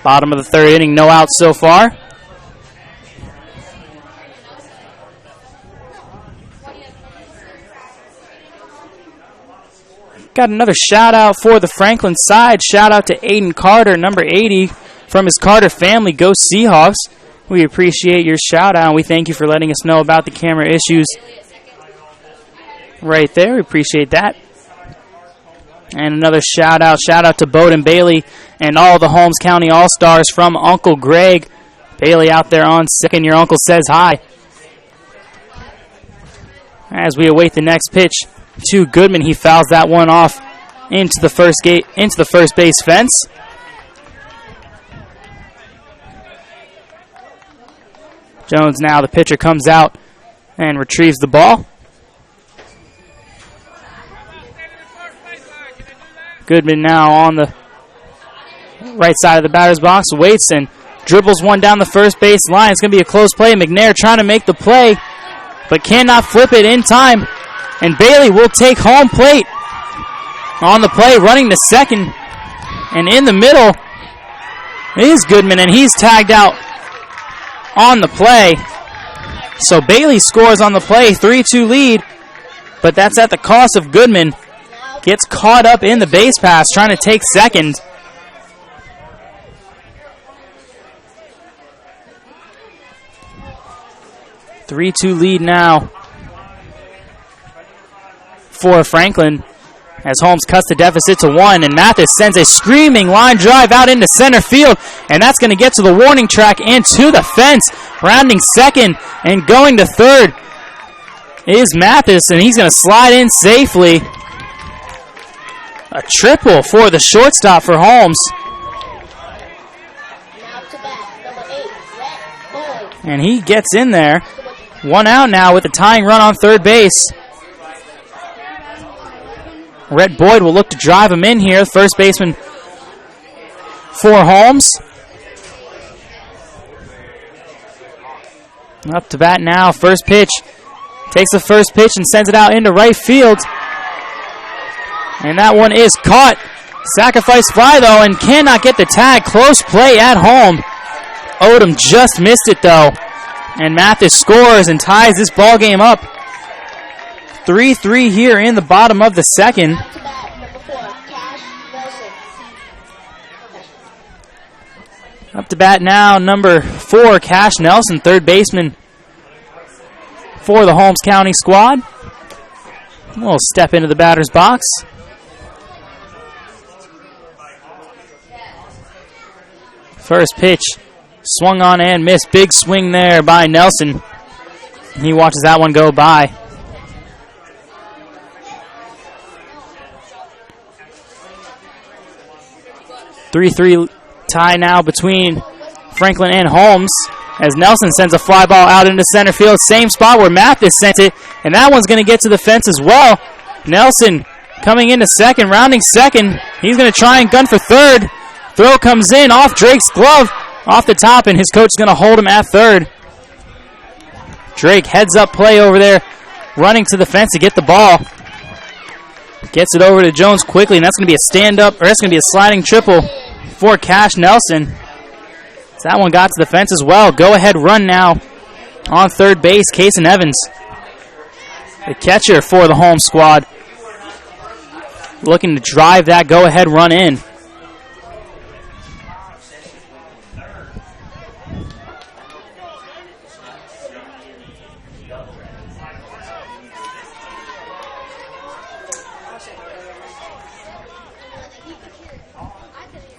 Bottom of the third inning, no outs so far. Got another shout out for the Franklin side. Shout out to Aiden Carter, number 80, from his Carter family. Go Seahawks. We appreciate your shout out, and we thank you for letting us know about the camera issues right there. We appreciate that. And another shout out to Bowden Bailey and all the Holmes County All-Stars from Uncle Greg. Bailey out there on second. Your uncle says hi. As we await the next pitch to Goodman, he fouls that one off into the first base fence. Jones now, the pitcher, comes out and retrieves the ball. Goodman now on the right side of the batter's box, waits and dribbles one down the first base line. It's going to be a close play. McNair trying to make the play, but cannot flip it in time. And Bailey will take home plate. On the play, running to second. And in the middle is Goodman, and he's tagged out on the play. So Bailey scores on the play, 3-2 lead. But that's at the cost of Goodman. Gets caught up in the base pass, trying to take second. Three-2 lead now for Franklin as Holmes cuts the deficit to 1, and Mathis sends a screaming line drive out into center field, and that's going to get to the warning track and to the fence. Rounding second and going to third is Mathis, and he's going to slide in safely. A triple for the shortstop for Holmes. And he gets in there. 1 out now with a tying run on third base. Rhett Boyd will look to drive him in here. First baseman for Holmes. Up to bat now. First pitch. Takes the first pitch and sends it out into right field. And that one is caught. Sacrifice fly, though, and cannot get the tag. Close play at home. Odom just missed it, though. And Mathis scores and ties this ball game up. 3-3 here in the bottom of the second. Up to bat now, number 4, Cash Nelson, third baseman for the Holmes County squad. We'll step into the batter's box. First pitch, swung on and missed. Big swing there by Nelson. He watches that one go by. Three tie now between Franklin and Holmes as Nelson sends a fly ball out into center field. Same spot where Mathis sent it, and that one's going to get to the fence as well. Nelson coming into second, rounding second. He's going to try and gun for third. Throw comes in off Drake's glove, off the top, and his coach is going to hold him at third. Drake heads up play over there, running to the fence to get the ball. Gets it over to Jones quickly, and that's going to be a stand-up, or that's going to be a sliding triple for Cash Nelson. So that one got to the fence as well. Go-ahead run now on third base, Kason Evans, the catcher for the home squad, looking to drive that go-ahead run in.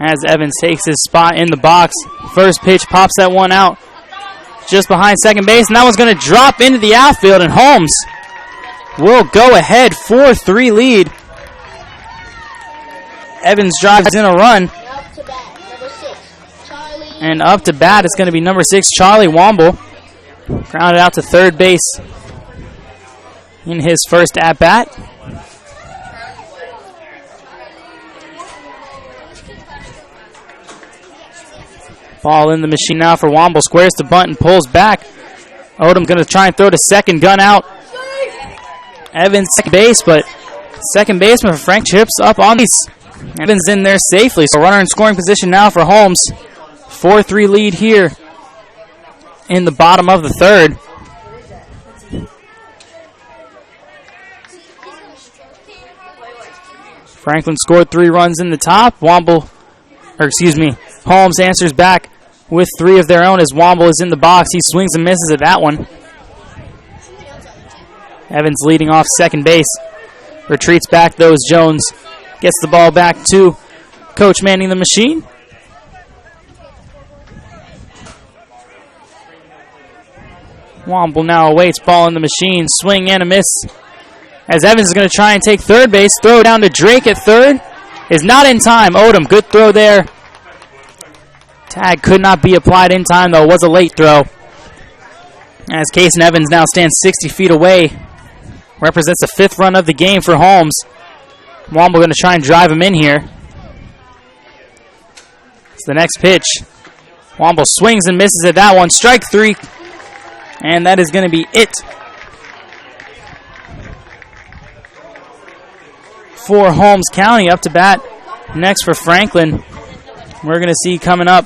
As Evans takes his spot in the box. First pitch pops that one out just behind second base, and that one's going to drop into the outfield, and Holmes will go ahead, 4-3 lead. Evans drives in a run. And up to bat is going to be number 6, Charlie Womble. Grounded out to third base in his first at-bat. Ball in the machine now for Womble. Squares to bunt and pulls back. Odom going to try and throw to second. Gun out. Evans second base, but second baseman for Frank chips up on these. Evans in there safely. So runner in scoring position now for Holmes. 4-3 lead here in the bottom of the third. Franklin scored 3 runs in the top. Holmes answers back with 3 of their own as Womble is in the box. He swings and misses at that one. Evans leading off second base. Retreats back though as Jones gets the ball back to Coach manning the machine. Womble now awaits, ball in the machine. Swing and a miss as Evans is going to try and take third base. Throw down to Drake at third. Is not in time. Odom, good throw there. Tag could not be applied in time, though. It was a late throw. As Kason Evans now stands 60 feet away. Represents the 5th run of the game for Holmes. Womble going to try and drive him in here. It's the next pitch. Womble swings and misses at that one. Strike 3. And that is going to be it for Holmes County. Up to bat next for Franklin. We're going to see coming up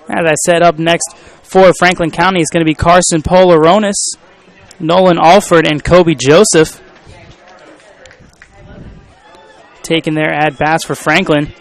as I said, up next for Franklin County is going to be Carson Polaronis, Nolan Alford, and Kobe Joseph taking their at-bats for Franklin.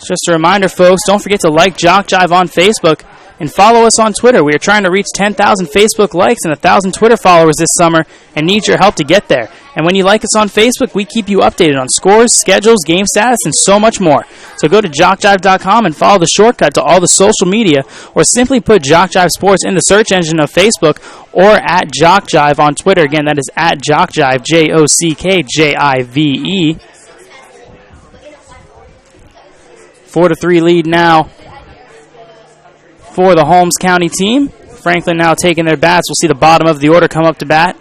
Just a reminder, folks, don't forget to like JockJive on Facebook and follow us on Twitter. We are trying to reach 10,000 Facebook likes and 1,000 Twitter followers this summer and need your help to get there. And when you like us on Facebook, we keep you updated on scores, schedules, game status, and so much more. So go to JockJive.com and follow the shortcut to all the social media, or simply put JockJive Sports in the search engine of Facebook or at JockJive on Twitter. Again, that is at JockJive, JockJive. 4-3 lead now for the Holmes County team. Franklin now taking their bats. We'll see the bottom of the order come up to bat.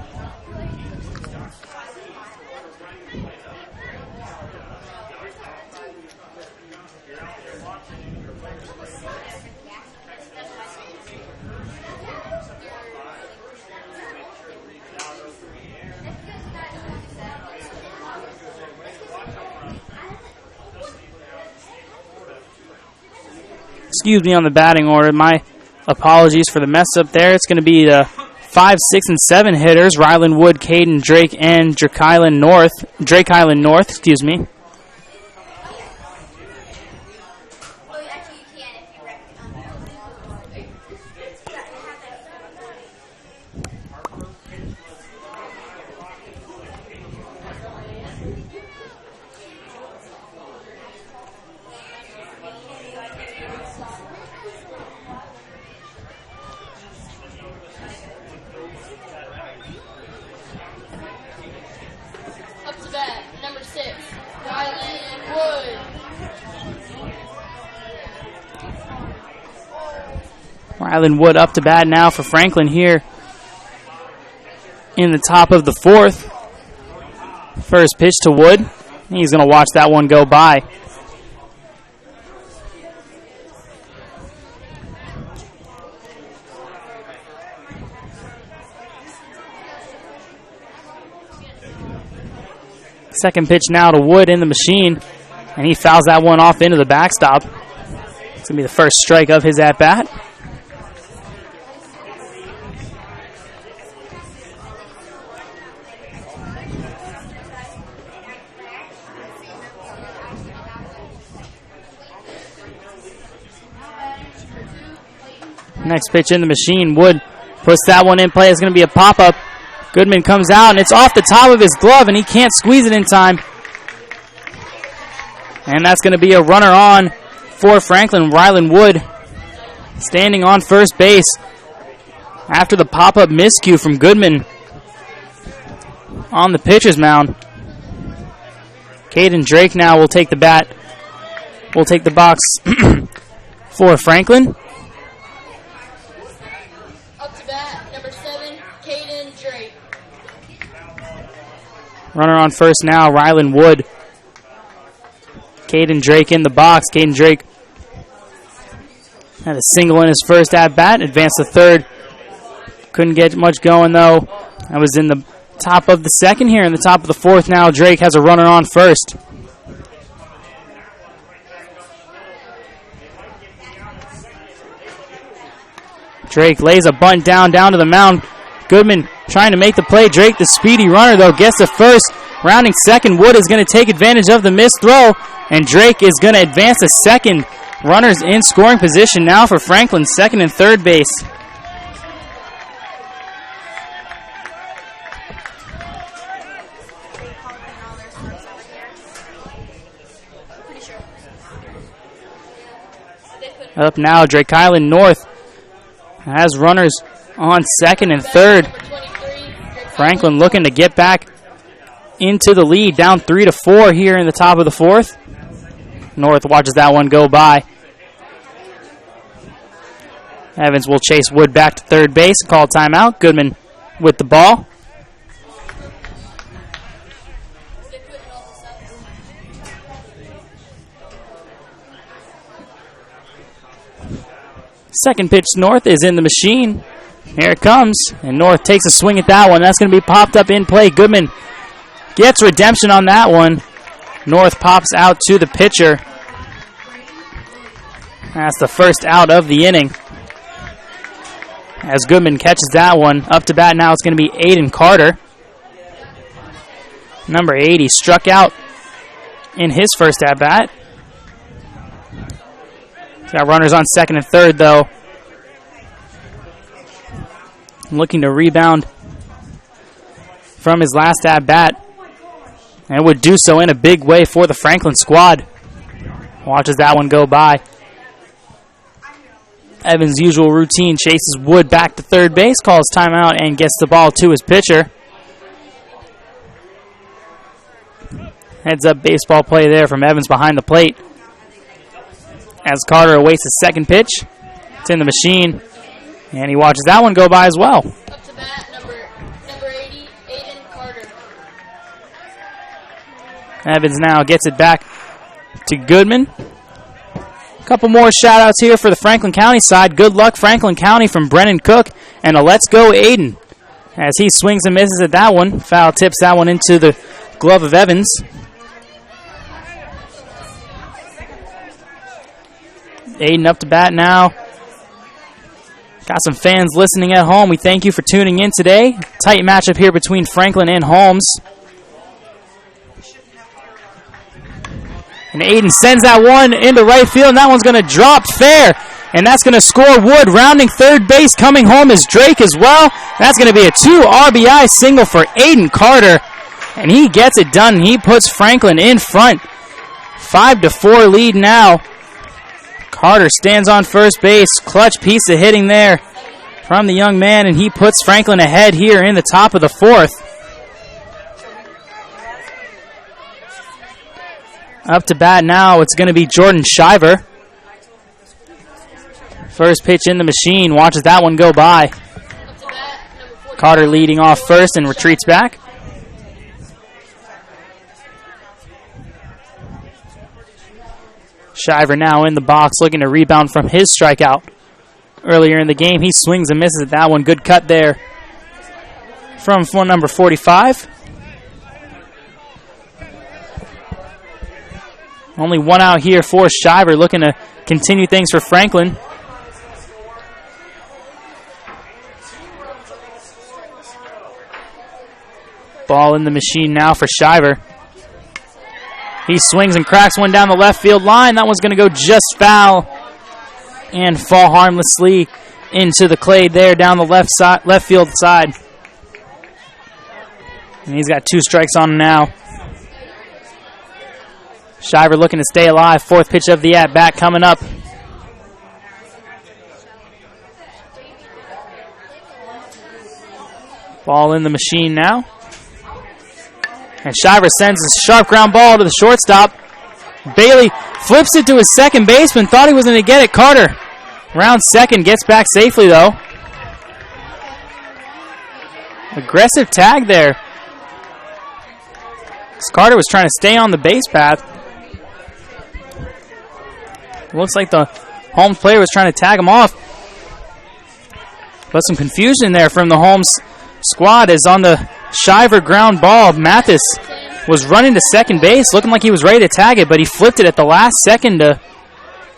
Excuse me on the batting order. My apologies for the mess up there. It's going to be the 5, 6, and 7 hitters: Ryland Wood, Caden Drake, and Drake Island North. Excuse me. Ryland Wood up to bat now for Franklin here in the top of the fourth. First pitch to Wood. He's going to watch that one go by. Second pitch now to Wood in the machine, and he fouls that one off into the backstop. It's going to be the first strike of his at-bat. Next pitch in the machine. Wood puts that one in play. It's going to be a pop-up. Goodman comes out, and it's off the top of his glove, and he can't squeeze it in time. And that's going to be a runner on for Franklin. Ryland Wood standing on first base after the pop-up miscue from Goodman on the pitcher's mound. Caden Drake now will take the bat. Will take the box for Franklin. Runner on first now, Ryland Wood. Caden Drake in the box. Caden Drake had a single in his first at-bat. Advanced to third. Couldn't get much going, though. That was in the top of the second here. In the top of the fourth now, Drake has a runner on first. Drake lays a bunt down to the mound. Goodman trying to make the play. Drake, the speedy runner, though, gets to first. Rounding second, Wood is going to take advantage of the missed throw, and Drake is going to advance to second. Runners in scoring position now for Franklin, second and third base. Up now, Drake Island North has runners on second and third. Franklin looking to get back into the lead, down 3-4 here in the top of the fourth. North watches that one go by. Evans will chase Wood back to third base. Call timeout. Goodman with the ball. Second pitch North is in the machine. Here it comes. And North takes a swing at that one. That's going to be popped up in play. Goodman gets redemption on that one. North pops out to the pitcher. That's the first out of the inning. As Goodman catches that one. Up to bat now, it's going to be Aiden Carter. Number 80 struck out in his first at-bat. He's got runners on second and third, though. Looking to rebound from his last at-bat. And would do so in a big way for the Franklin squad. Watches that one go by. Evans' usual routine chases Wood back to third base, calls timeout, and gets the ball to his pitcher. Heads up baseball play there from Evans behind the plate. As Carter awaits his second pitch. It's in the machine. And he watches that one go by as well. Up to bat, number 80, Aiden Carter. Evans now gets it back to Goodman. A couple more shout-outs here for the Franklin County side. Good luck, Franklin County, from Brennan Cook. And a let's go, Aiden. As he swings and misses at that one. Foul tips that one into the glove of Evans. Aiden up to bat now. Got some fans listening at home. We thank you for tuning in today. Tight matchup here between Franklin and Holmes. And Aiden sends that one into right field, and that one's going to drop fair. And that's going to score Wood. Rounding third base, coming home is Drake as well. That's going to be a 2 RBI single for Aiden Carter. And he gets it done. He puts Franklin in front. 5-4 lead now. Carter stands on first base. Clutch piece of hitting there from the young man, and he puts Franklin ahead here in the top of the fourth. Up to bat now, it's going to be Jordan Shiver. First pitch in the machine. Watches that one go by. Carter leading off first and retreats back. Shiver now in the box looking to rebound from his strikeout earlier in the game. He swings and misses at that one. Good cut there from phone number 45. Only one out here for Shiver, looking to continue things for Franklin. Ball in the machine now for Shiver. He swings and cracks one down the left field line. That one's going to go just foul and fall harmlessly into the clay there down the left field side. And he's got 2 strikes on him now. Shiver looking to stay alive. Fourth pitch of the at-bat coming up. Ball in the machine now. And Shiver sends a sharp ground ball to the shortstop. Bailey flips it to his second baseman. Thought he was going to get it. Carter, round second, gets back safely, though. Aggressive tag there. Carter was trying to stay on the base path. Looks like the Holmes player was trying to tag him off. But some confusion there from the Holmes squad is on the Shiver ground ball. Mathis was running to second base, looking like he was ready to tag it, but he flipped it at the last second to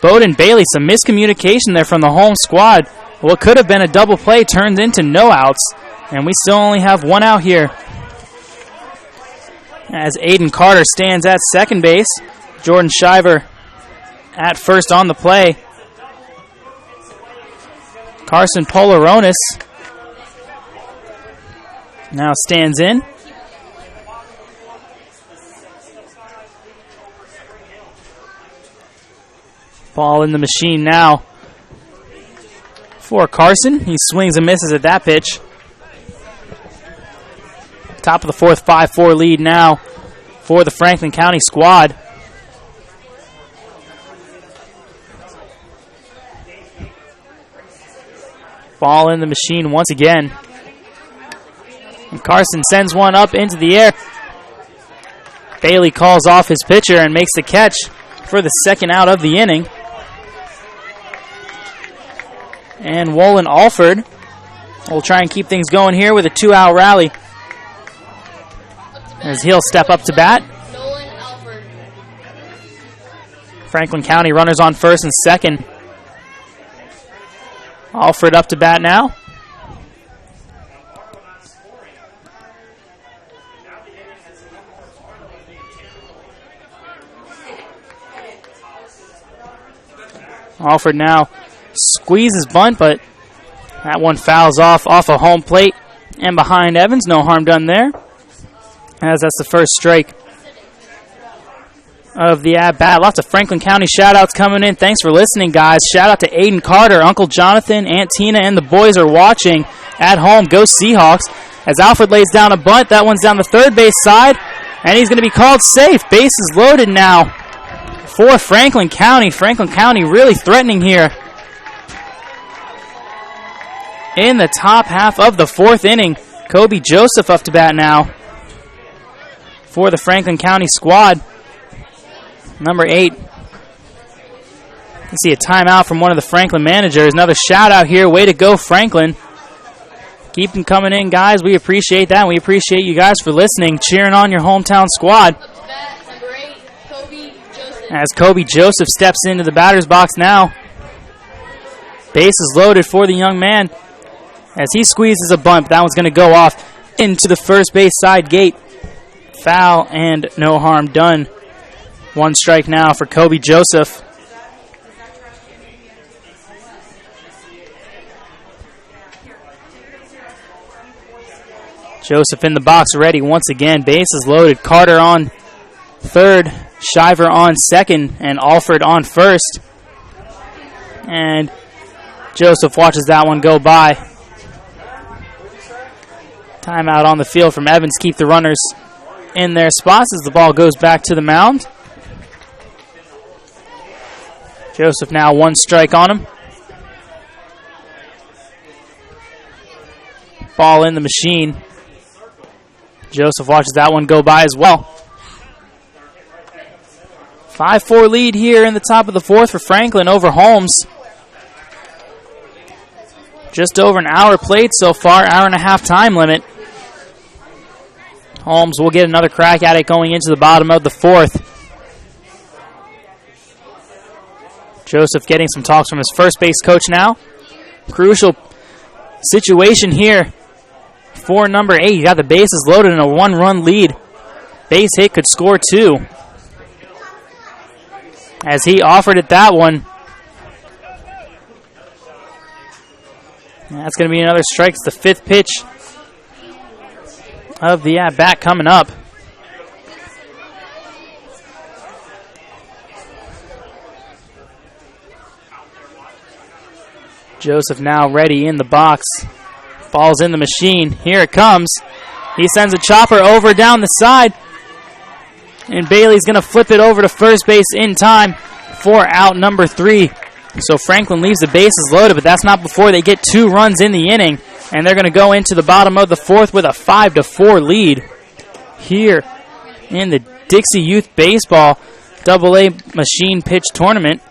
Bowden Bailey. Some miscommunication there from the home squad. What could have been a double play turns into no outs, and we still only have 1 out here. As Aiden Carter stands at second base, Jordan Shiver at first on the play. Carson Polaronis now stands in. Ball in the machine now for Carson. He swings and misses at that pitch. Top of the fourth, 5-4 lead now for the Franklin County squad. Ball in the machine once again. And Carson sends one up into the air. Bailey calls off his pitcher and makes the catch for the second out of the inning. And Wolin Alford will try and keep things going here with a 2-out rally. As he'll step up to bat. Franklin County runners on first and second. Alford up to bat now. Alford now squeezes bunt, but that one fouls off of home plate and behind Evans. No harm done there, as that's the first strike of the at-bat. Lots of Franklin County shout-outs coming in. Thanks for listening, guys. Shout-out to Aiden Carter, Uncle Jonathan, Aunt Tina, and the boys are watching at home. Go Seahawks. As Alford lays down a bunt, that one's down the third base side, and he's going to be called safe. Base is loaded now for Franklin County. Franklin County really threatening here in the top half of the fourth inning. Kobe Joseph up to bat now for the Franklin County squad. Number 8. You see a timeout from one of the Franklin managers. Another shout out here. Way to go, Franklin. Keep them coming in, guys. We appreciate that. And we appreciate you guys for listening, cheering on your hometown squad. Up to bat, number 8, Kobe Joseph. As Kobe Joseph steps into the batter's box now. Base is loaded for the young man. As he squeezes a bunt, that one's going to go off into the first base side gate. Foul and no harm done. One strike now for Kobe Joseph. Joseph in the box ready once again. Base is loaded. Carter on third, Shiver on second, and Alford on first. And Joseph watches that one go by. Timeout on the field from Evans. Keep the runners in their spots as the ball goes back to the mound. Joseph now one strike on him. Ball in the machine. Joseph watches that one go by as well. 5-4 lead here in the top of the fourth for Franklin over Holmes. Just over an hour played so far, hour and a half time limit. Holmes will get another crack at it going into the bottom of the fourth. Joseph getting some talks from his first base coach now. Crucial situation here for number 8. You got the bases loaded in a 1-run lead. Base hit could score 2. As he offered it that one. That's going to be another strike. It's the 5th pitch of the at-bat coming up. Joseph now ready in the box. Ball's in the machine. Here it comes. He sends a chopper over down the side. And Bailey's going to flip it over to first base in time for out number 3. So Franklin leaves the bases loaded, but that's not before they get 2 runs in the inning. And they're going to go into the bottom of the fourth with a 5-4 lead here in the Dixie Youth Baseball AA Machine Pitch Tournament.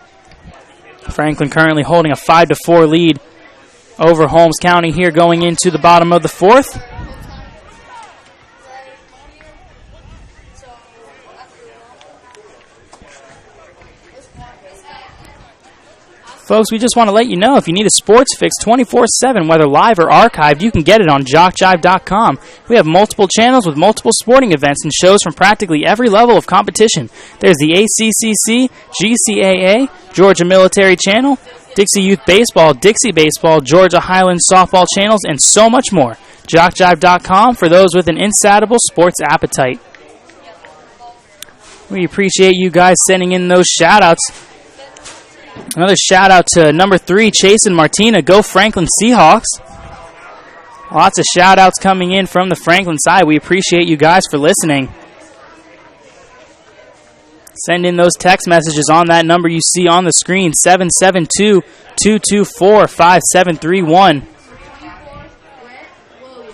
Franklin currently holding a 5-4 lead over Holmes County here going into the bottom of the fourth. Folks, we just want to let you know if you need a sports fix 24/7, whether live or archived, you can get it on JockJive.com. We have multiple channels with multiple sporting events and shows from practically every level of competition. There's the ACCC, GCAA, Georgia Military Channel, Dixie Youth Baseball, Dixie Baseball, Georgia Highlands Softball channels, and so much more. JockJive.com for those with an insatiable sports appetite. We appreciate you guys sending in those shout-outs. Another shout-out to number 3, Chase and Martina. Go Franklin Seahawks. Lots of shout-outs coming in from the Franklin side. We appreciate you guys for listening. Send in those text messages on that number you see on the screen, 772-224-5731.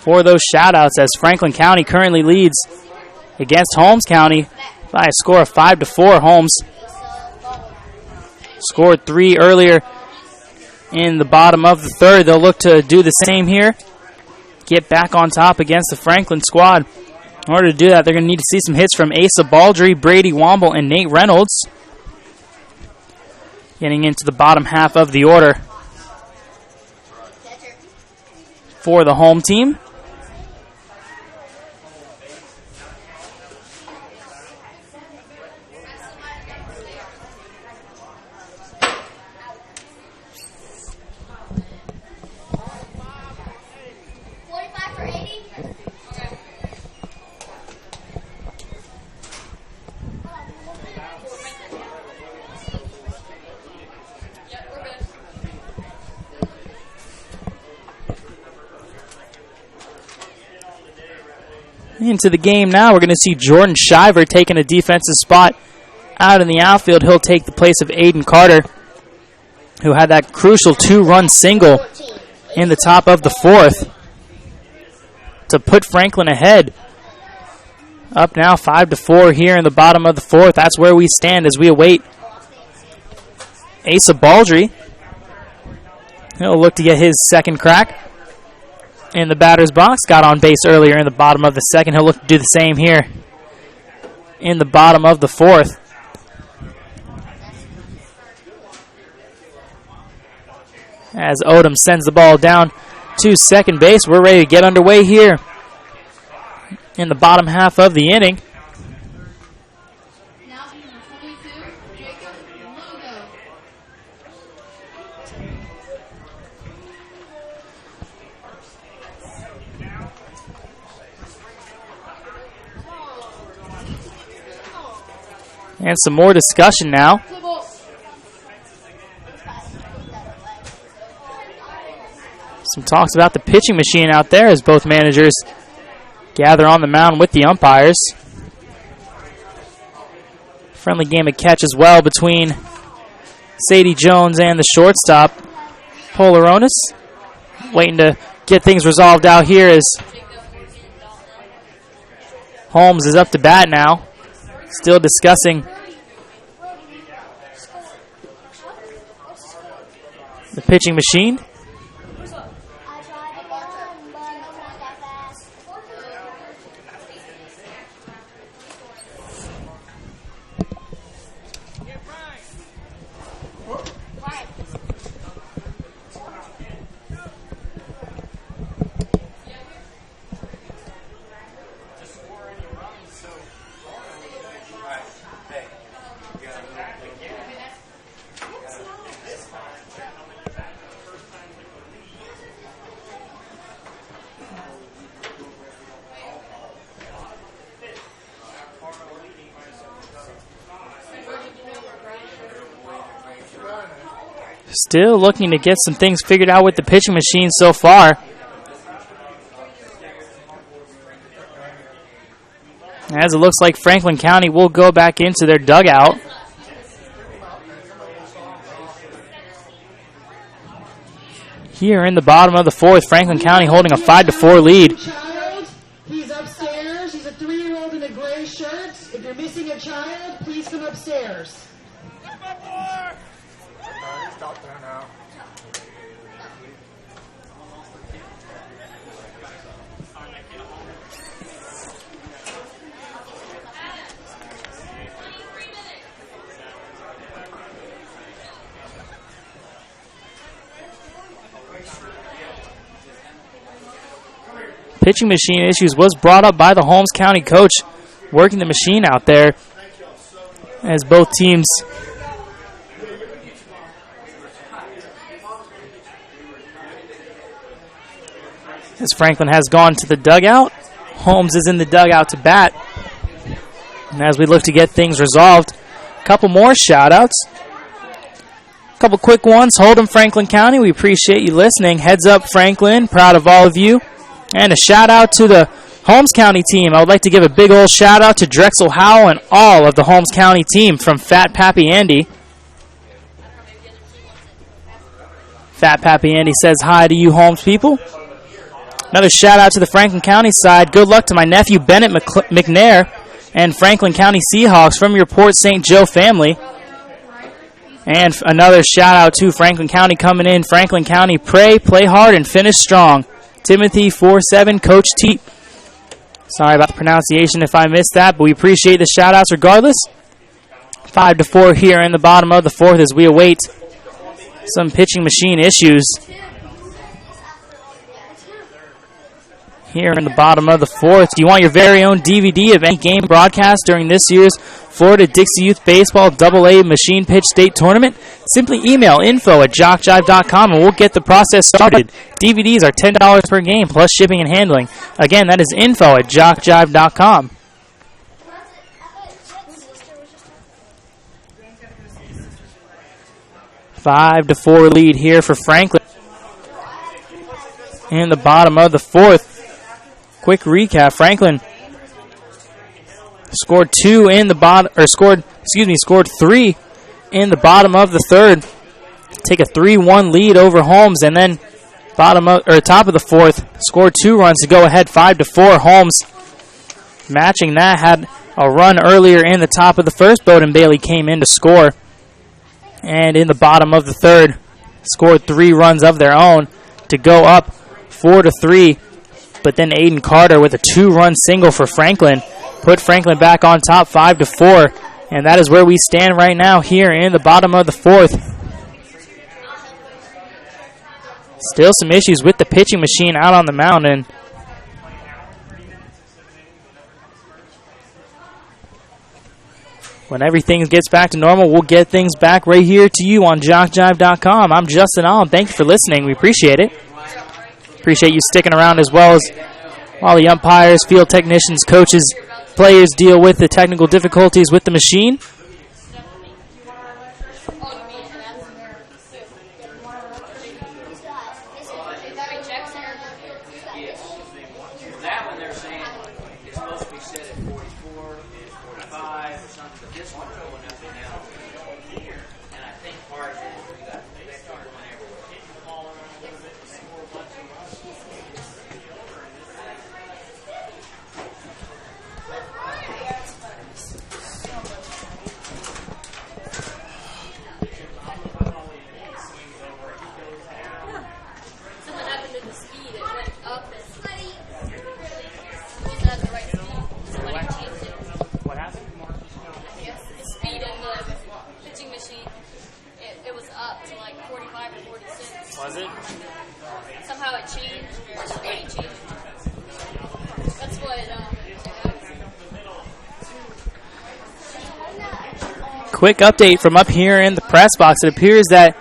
for those shout-outs, as Franklin County currently leads against Holmes County by a score of 5-4. Holmes scored 3 earlier in the bottom of the third. They'll look to do the same here, get back on top against the Franklin squad. In order to do that, they're going to need to see some hits from Asa Baldry, Brady Womble, and Nate Reynolds. Getting into the bottom half of the order for the home team. Into the game now, we're going to see Jordan Shiver taking a defensive spot out in the outfield. He'll take the place of Aiden Carter, who had that crucial 2-run single in the top of the fourth to put Franklin ahead. Up now 5-4 here in the bottom of the fourth. That's where we stand as we await Asa Baldry. He'll look to get his second crack in the batter's box. Got on base earlier in the bottom of the second. He'll look to do the same here in the bottom of the fourth. As Odom sends the ball down to second base, we're ready to get underway here in the bottom half of the inning. And some more discussion now. Some talks about the pitching machine out there as both managers gather on the mound with the umpires. Friendly game of catch as well between Sadie Jones and the shortstop, Polaronis. Waiting to get things resolved out here as Holmes is up to bat now. Still discussing the pitching machine. Still looking to get some things figured out with the pitching machine so far. As it looks like Franklin County will go back into their dugout. Here in the bottom of the fourth, Franklin County holding a 5-4 lead. He's upstairs. He's a 3-year-old in a gray shirt. If you're missing a child, please come upstairs. Pitching machine issues was brought up by the Holmes County coach working the machine out there as both teams as Franklin has gone to the dugout. Holmes is in the dugout to bat. And as we look to get things resolved, a couple more shout-outs. A couple quick ones. Hold'em Franklin County, we appreciate you listening. Heads up Franklin, proud of all of you. And a shout-out to the Holmes County team. I would like to give a big old shout-out to Drexel Howell and all of the Holmes County team from Fat Pappy Andy. Fat Pappy Andy says hi to you Holmes people. Another shout out to the Franklin County side. Good luck to my nephew Bennett McNair and Franklin County Seahawks from your Port St. Joe family. And another shout out to Franklin County coming in. Franklin County, pray, play hard, and finish strong. Timothy 47, Coach T. Sorry about the pronunciation if I missed that, but we appreciate the shout outs regardless. 5-4 here in the bottom of the fourth as we await some pitching machine issues. Here in the bottom of the fourth. Do you want your very own DVD of any game broadcast during this year's Florida Dixie Youth Baseball AA Machine Pitch State Tournament? Simply email info@jockjive.com and we'll get the process started. DVDs are $10 per game plus shipping and handling. Again, that is info@jockjive.com. 5-4 lead here for Franklin. In the bottom of the fourth. Quick recap. Franklin scored scored 3 in the bottom of the third. Take a 3-1 lead over Holmes, and then top of the fourth, scored 2 runs to go ahead 5-4. Holmes matching that had a run earlier in the top of the first. Bowden Bailey came in to score, and in the bottom of the third, scored 3 runs of their own to go up 4-3. But then Aiden Carter with a 2-run single for Franklin put Franklin back on top 5-4. And that is where we stand right now here in the bottom of the fourth. Still some issues with the pitching machine out on the mound. And when everything gets back to normal, we'll get things back right here to you on JockJive.com. I'm Justin Allen. Thank you for listening. We appreciate it. Appreciate you sticking around as well as all the umpires, field technicians, coaches, players deal with the technical difficulties with the machine. Quick update from up here in the press box. It appears that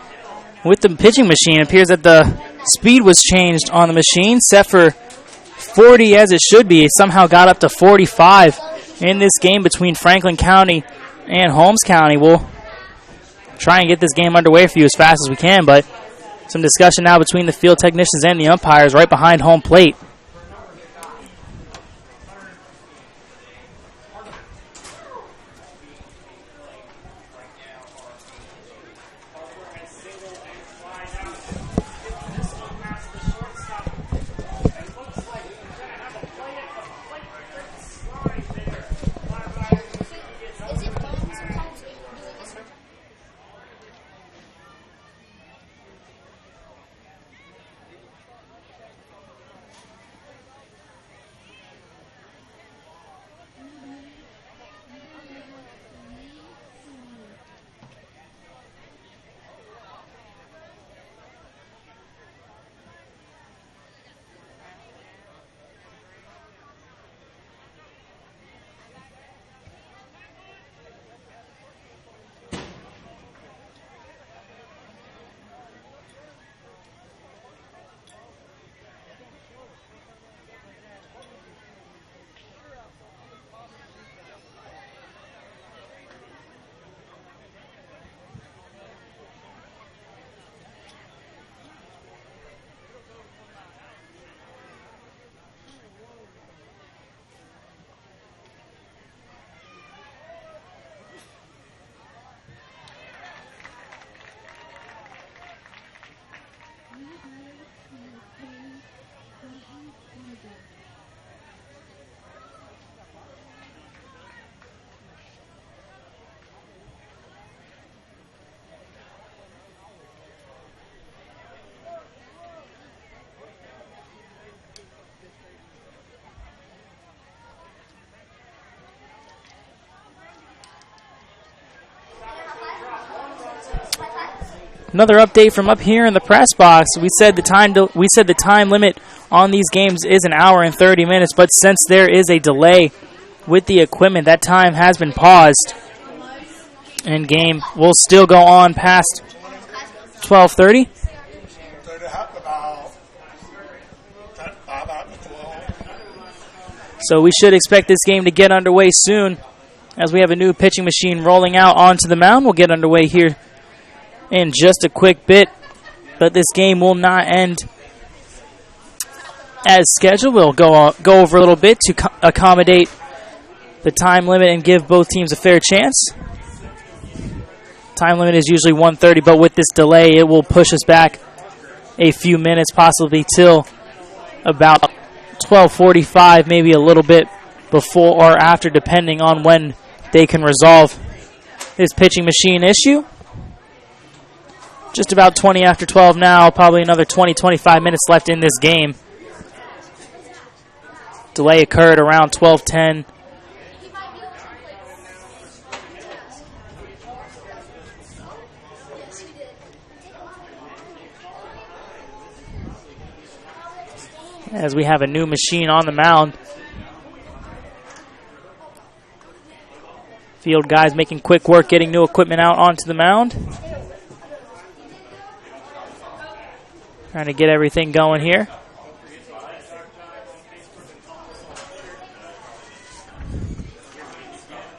with the pitching machine, it appears that the speed was changed on the machine, set for 40 as it should be. It somehow got up to 45 in this game between Franklin County and Holmes County. We'll try and get this game underway for you as fast as we can, but some discussion now between the field technicians and the umpires right behind home plate. Another update from up here in the press box. We said the time limit on these games is an hour and 30 minutes, but since there is a delay with the equipment, that time has been paused. And game will still go on past 12:30. So we should expect this game to get underway soon as we have a new pitching machine rolling out onto the mound. We'll get underway here in just a quick bit, but this game will not end as scheduled. We'll go over a little bit to accommodate the time limit and give both teams a fair chance. Time limit is usually 1:30, but with this delay, it will push us back a few minutes, possibly till about 12:45, maybe a little bit before or after, depending on when they can resolve this pitching machine issue. Just about 20 after 12 now, probably another 20-25 minutes left in this game. Delay occurred around 12:10. As we have a new machine on the mound. Field guys making quick work getting new equipment out onto the mound. Trying to get everything going here.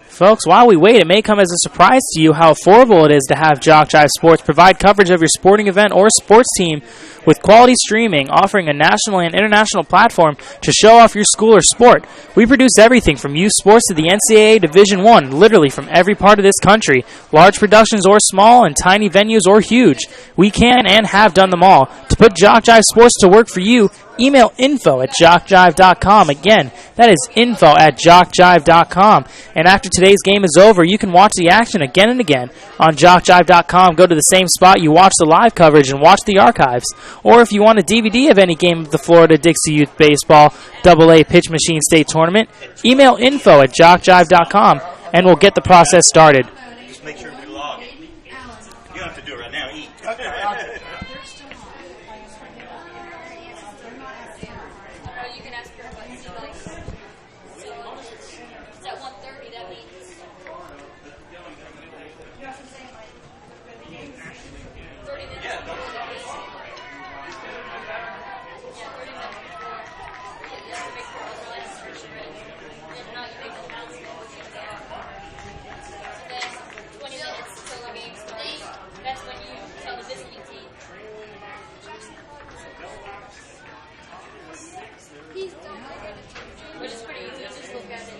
Folks, while we wait, it may come as a surprise to you how affordable it is to have JockJive Sports provide coverage of your sporting event or sports team with quality streaming, offering a national and international platform to show off your school or sport. We produce everything from youth sports to the NCAA Division I, literally from every part of this country. Large productions or small, and tiny venues or huge. We can and have done them all. To put JockJive Sports to work for you, email info@jockjive.com. Again, that is info@jockjive.com. And after today's game is over, you can watch the action again and again on jockjive.com. Go to the same spot you watch the live coverage and watch the archives. Or if you want a DVD of any game of the Florida Dixie Youth Baseball AA Pitch Machine State Tournament, email info@jockjive.com and we'll get the process started. Just make sure we log. You don't have to do it right now. Eat. You can ask her what she likes. It's at 1:30, that means. That's when you tell the visiting team. Which is pretty easy, just look at it.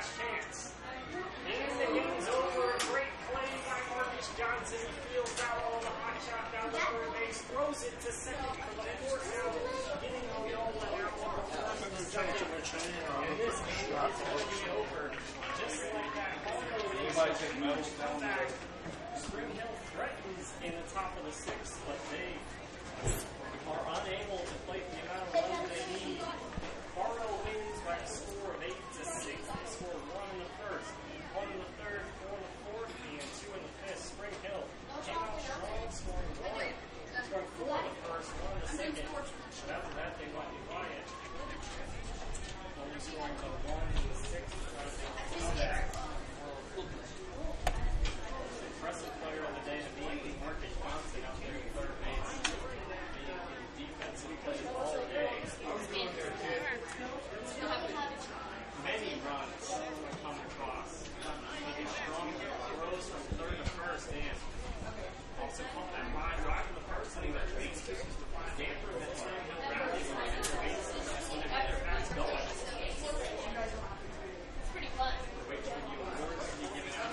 last chance. And the game's over. Great play by Marcus Johnson. He fields out all the hot shot down the third base, throws it to second for the fourth out, getting the goal and out on the first of the second. And this game is going to be over. Just like that. Come back. Spring Hill threatens in the top of the sixth, but they are unable to play the amount of runs they need. Fargo wins by a score of 8-6. They score 1 in the first, 1 in the third, 4 in the fourth, and 2 in the fifth. Spring Hill came out strong, scoring 1. Scored 4 in the first, 1 in the second. But after that, they went quiet. Only scoring the 1 in the sixth. Impressive player of the day to be Marcus Johnson out there in third base. Defensive play all day. Many runs come across. Making strong throws from third to first and also caught that line drive in the first inning that leads to Stanford and Spring Hill rallying on the base. That's when they get their bats going. It's pretty fun. Wait for the awards to be given out.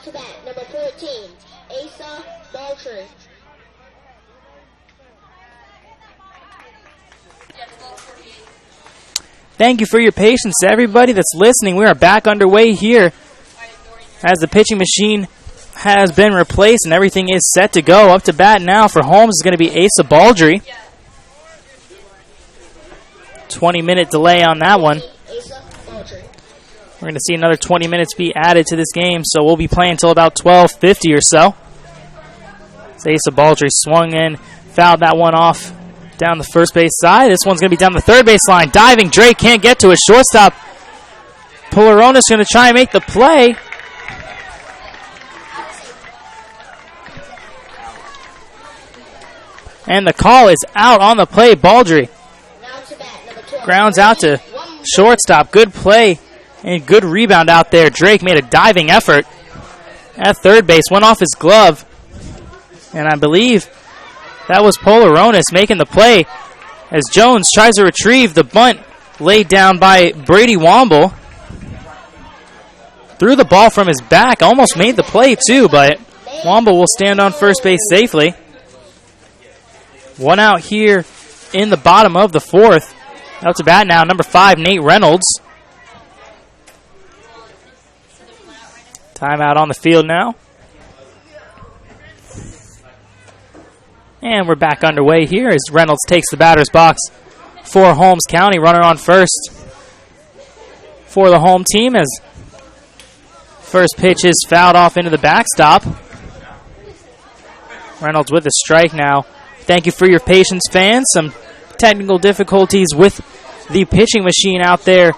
to bat, number 14, Asa Baltry. Thank you for your patience, everybody that's listening. We are back underway here as the pitching machine has been replaced and everything is set to go. Up to bat now for Holmes is going to be Asa Baldry. 20-minute delay on that one. We're going to see another 20 minutes be added to this game, so we'll be playing until about 12:50 or so. So Asa Baldry swung in, fouled that one off down the first base side. This one's going to be down the third base line. Diving Drake can't get to a shortstop. Polaronis going to try and make the play. And the call is out on the play. Baldry grounds out to shortstop. Good play and good rebound out there. Drake made a diving effort at third base. Went off his glove. And I believe that was Polaronis making the play as Jones tries to retrieve the bunt laid down by Brady Womble. Threw the ball from his back. Almost made the play too, but Womble will stand on first base safely. One out here in the bottom of the fourth. Up to bat now, number 5, Nate Reynolds. Timeout on the field now. And we're back underway here as Reynolds takes the batter's box for Holmes County. Runner on first for the home team as first pitch is fouled off into the backstop. Reynolds with a strike now. Thank you for your patience, fans. Some technical difficulties with the pitching machine out there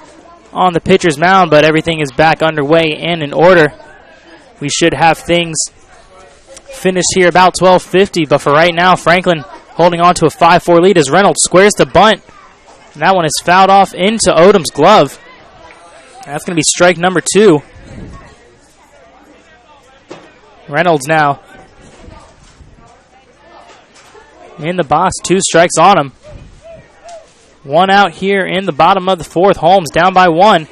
on the pitcher's mound, but everything is back underway and in order. We should have things finished here about 12:50, but for right now, Franklin holding on to a 5-4 lead as Reynolds squares the bunt. And that one is fouled off into Odom's glove. That's going to be strike number 2. Reynolds now in the box, 2 strikes on him. One out here in the bottom of the fourth. Holmes down by 1.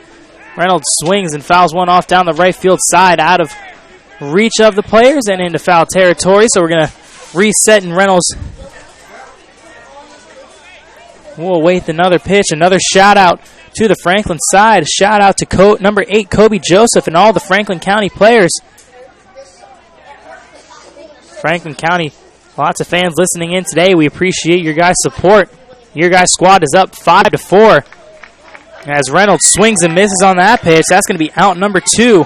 Reynolds swings and fouls one off down the right field side out of reach of the players and into foul territory. So we're going to reset, and Reynolds will await another pitch. Another shout out to the Franklin side. A shout out to number 8, Kobe Joseph, and all the Franklin County players. Franklin County, lots of fans listening in today. We appreciate your guys' support. Your guys' squad is up 5-4. As Reynolds swings and misses on that pitch, that's going to be out number 2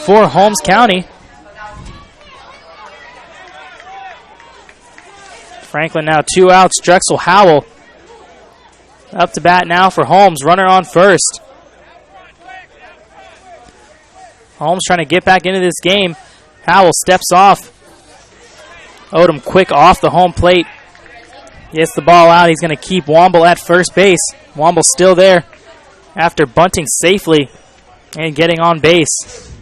for Holmes County. Franklin now 2 outs. Drexel Howell up to bat now for Holmes. Runner on first. Holmes trying to get back into this game. Howell steps off. Odom quick off the home plate. Gets the ball out. He's going to keep Womble at first base. Womble still there after bunting safely and getting on base.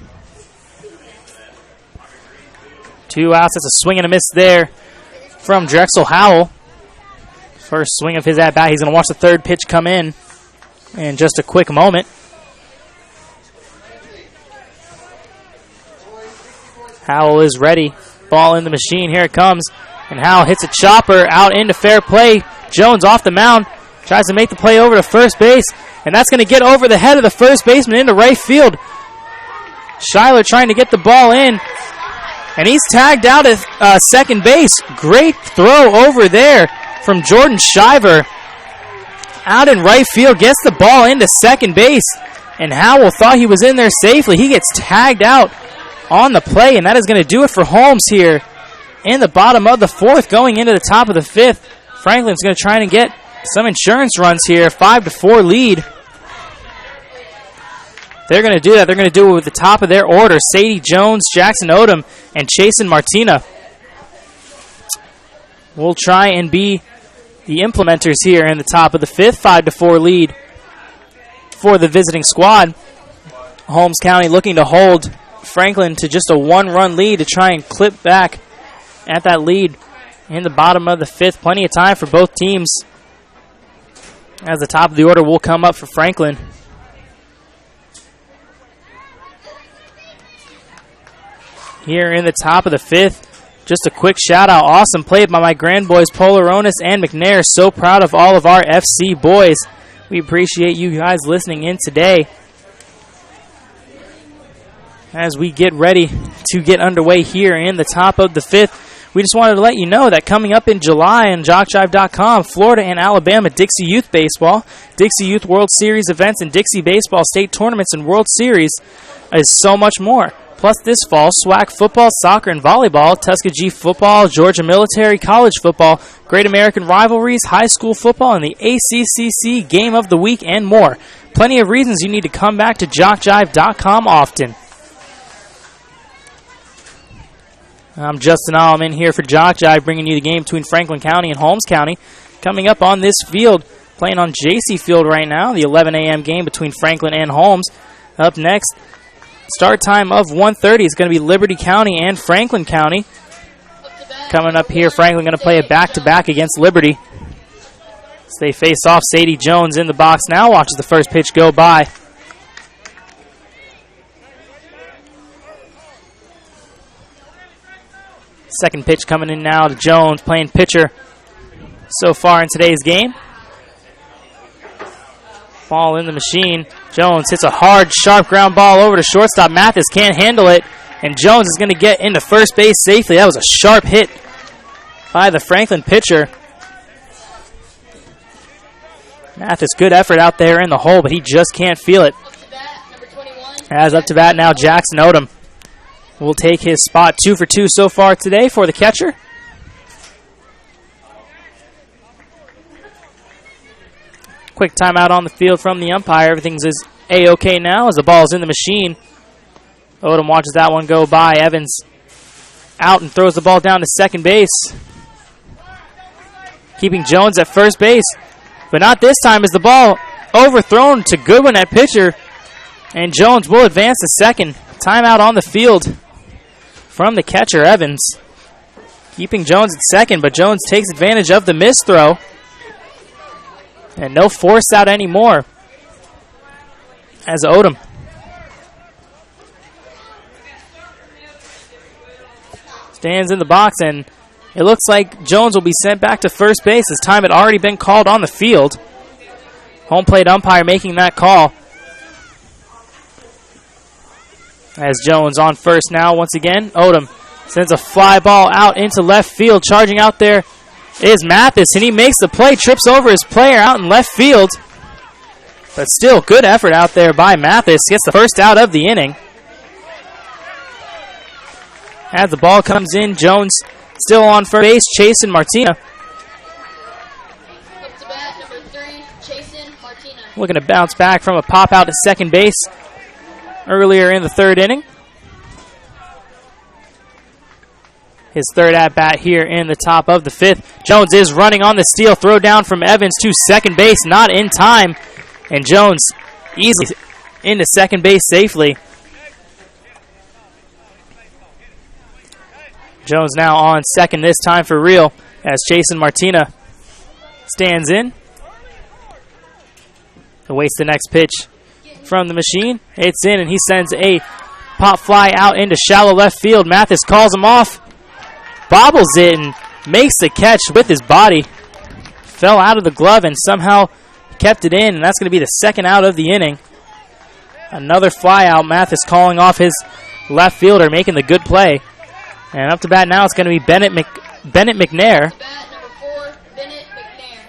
2 outs. That's a swing and a miss there from Drexel Howell. First swing of his at-bat. He's going to watch the third pitch come in just a quick moment. Howell is ready. Ball in the machine. Here it comes. And Howell hits a chopper out into fair play. Jones off the mound. Tries to make the play over to first base. And that's going to get over the head of the first baseman into right field. Schuyler trying to get the ball in. And he's tagged out at second base. Great throw over there from Jordan Shiver. Out in right field. Gets the ball into second base. And Howell thought he was in there safely. He gets tagged out on the play, and that is going to do it for Holmes here in the bottom of the fourth, going into the top of the fifth. Franklin's going to try and get some insurance runs here. 5-4 lead. They're going to do that. They're going to do it with the top of their order. Sadie Jones, Jackson Odom, and Chasen Martina will try and be the implementers here in the top of the fifth. 5-4 lead for the visiting squad. Holmes County looking to hold Franklin to just a 1-run lead to try and clip back at that lead in the bottom of the fifth. Plenty of time for both teams as the top of the order will come up for Franklin. here in the top of the 5th. Just a quick shout out. Awesome play by my grand boys, Polaronis and McNair. So proud of all of our FC boys. We appreciate you guys listening in today. As we get ready to get underway here in the top of the 5th, we just wanted to let you know that coming up in July on JockJive.com, Florida and Alabama Dixie Youth Baseball, Dixie Youth World Series events, and Dixie Baseball State Tournaments and World Series is so much more. Plus this fall, SWAC football, soccer, and volleyball, Tuskegee football, Georgia military, college football, Great American Rivalries, high school football, and the ACCC Game of the Week, and more. Plenty of reasons you need to come back to JockJive.com often. I'm Justin Allum in here for JockJive, bringing you the game between Franklin County and Holmes County. Coming up on this field, playing on JC Field right now, the 11 a.m. game between Franklin and Holmes. Up next, start time of 1:30 is going to be Liberty County and Franklin County. Coming up here, Franklin going to play a back-to-back against Liberty. As they face off, Sadie Jones in the box now, watches the first pitch go by. Second pitch coming in now to Jones, playing pitcher so far in today's game. Ball in the machine. Jones hits a hard, sharp ground ball over to shortstop. Mathis can't handle it, and Jones is going to get into first base safely. That was a sharp hit by the Franklin pitcher. Mathis, good effort out there in the hole, but he just can't feel it. As up to bat now, Jackson Odom will take his spot. 2 for 2 so far today for the catcher. Quick timeout on the field from the umpire. Everything's A-OK now as the ball's in the machine. Odom watches that one go by. Evans out and throws the ball down to second base. Keeping Jones at first base. But not this time as the ball overthrown to Goodwin at pitcher. And Jones will advance to second. Timeout on the field from the catcher, Evans. Keeping Jones at second, but Jones takes advantage of the missed throw. And no force out anymore as Odom stands in the box, and it looks like Jones will be sent back to first base as time had already been called on the field. Home plate umpire making that call. As Jones on first now once again. Odom sends a fly ball out into left field. Charging out there is Mathis, and he makes the play. Trips over his player out in left field. But still, good effort out there by Mathis. Gets the first out of the inning. As the ball comes in, Jones still on first base. Chasen Martina. Up to bat, number 3, Chasen Martina. Looking to bounce back from a pop out to second base earlier in the third inning. His third at-bat here in the top of the 5th. Jones is running on the steal. Throw down from Evans to second base. Not in time. And Jones easily into second base safely. Jones now on second this time for real as Chasen Martina stands in. Awaits the next pitch from the machine. It's in, and he sends a pop fly out into shallow left field. Mathis calls him off. Bobbles it and makes the catch with his body. Fell out of the glove and somehow kept it in, and that's going to be the second out of the inning. Another fly out. Mathis calling off his left fielder, making the good play. And up to bat now, it's going to be Bennett McNair. Up to bat, number 4, Bennett McNair.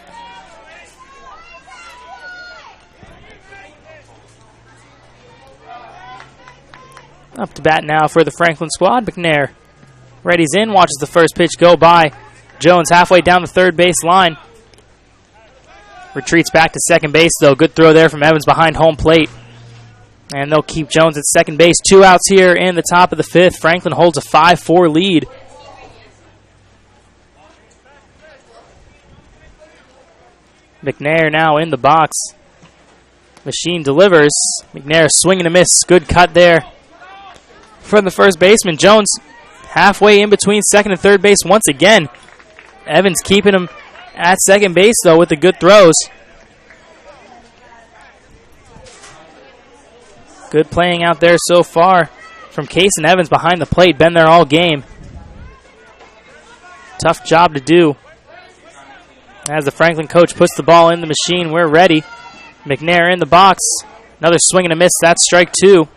Up to bat now for the Franklin squad. McNair readies in, watches the first pitch go by. Jones halfway down the third base line. Retreats back to second base, though. Good throw there from Evans behind home plate. And they'll keep Jones at second base. 2 outs here in the top of the 5th. Franklin holds a 5-4 lead. McNair now in the box. Machine delivers. McNair swinging a miss. Good cut there from the first baseman. Jones halfway in between second and third base once again. Evans keeping him at second base, though, with the good throws. Good playing out there so far from Case and Evans behind the plate. Been there all game. Tough job to do. As the Franklin coach puts the ball in the machine, we're ready. McNair in the box. Another swing and a miss. That's strike 2.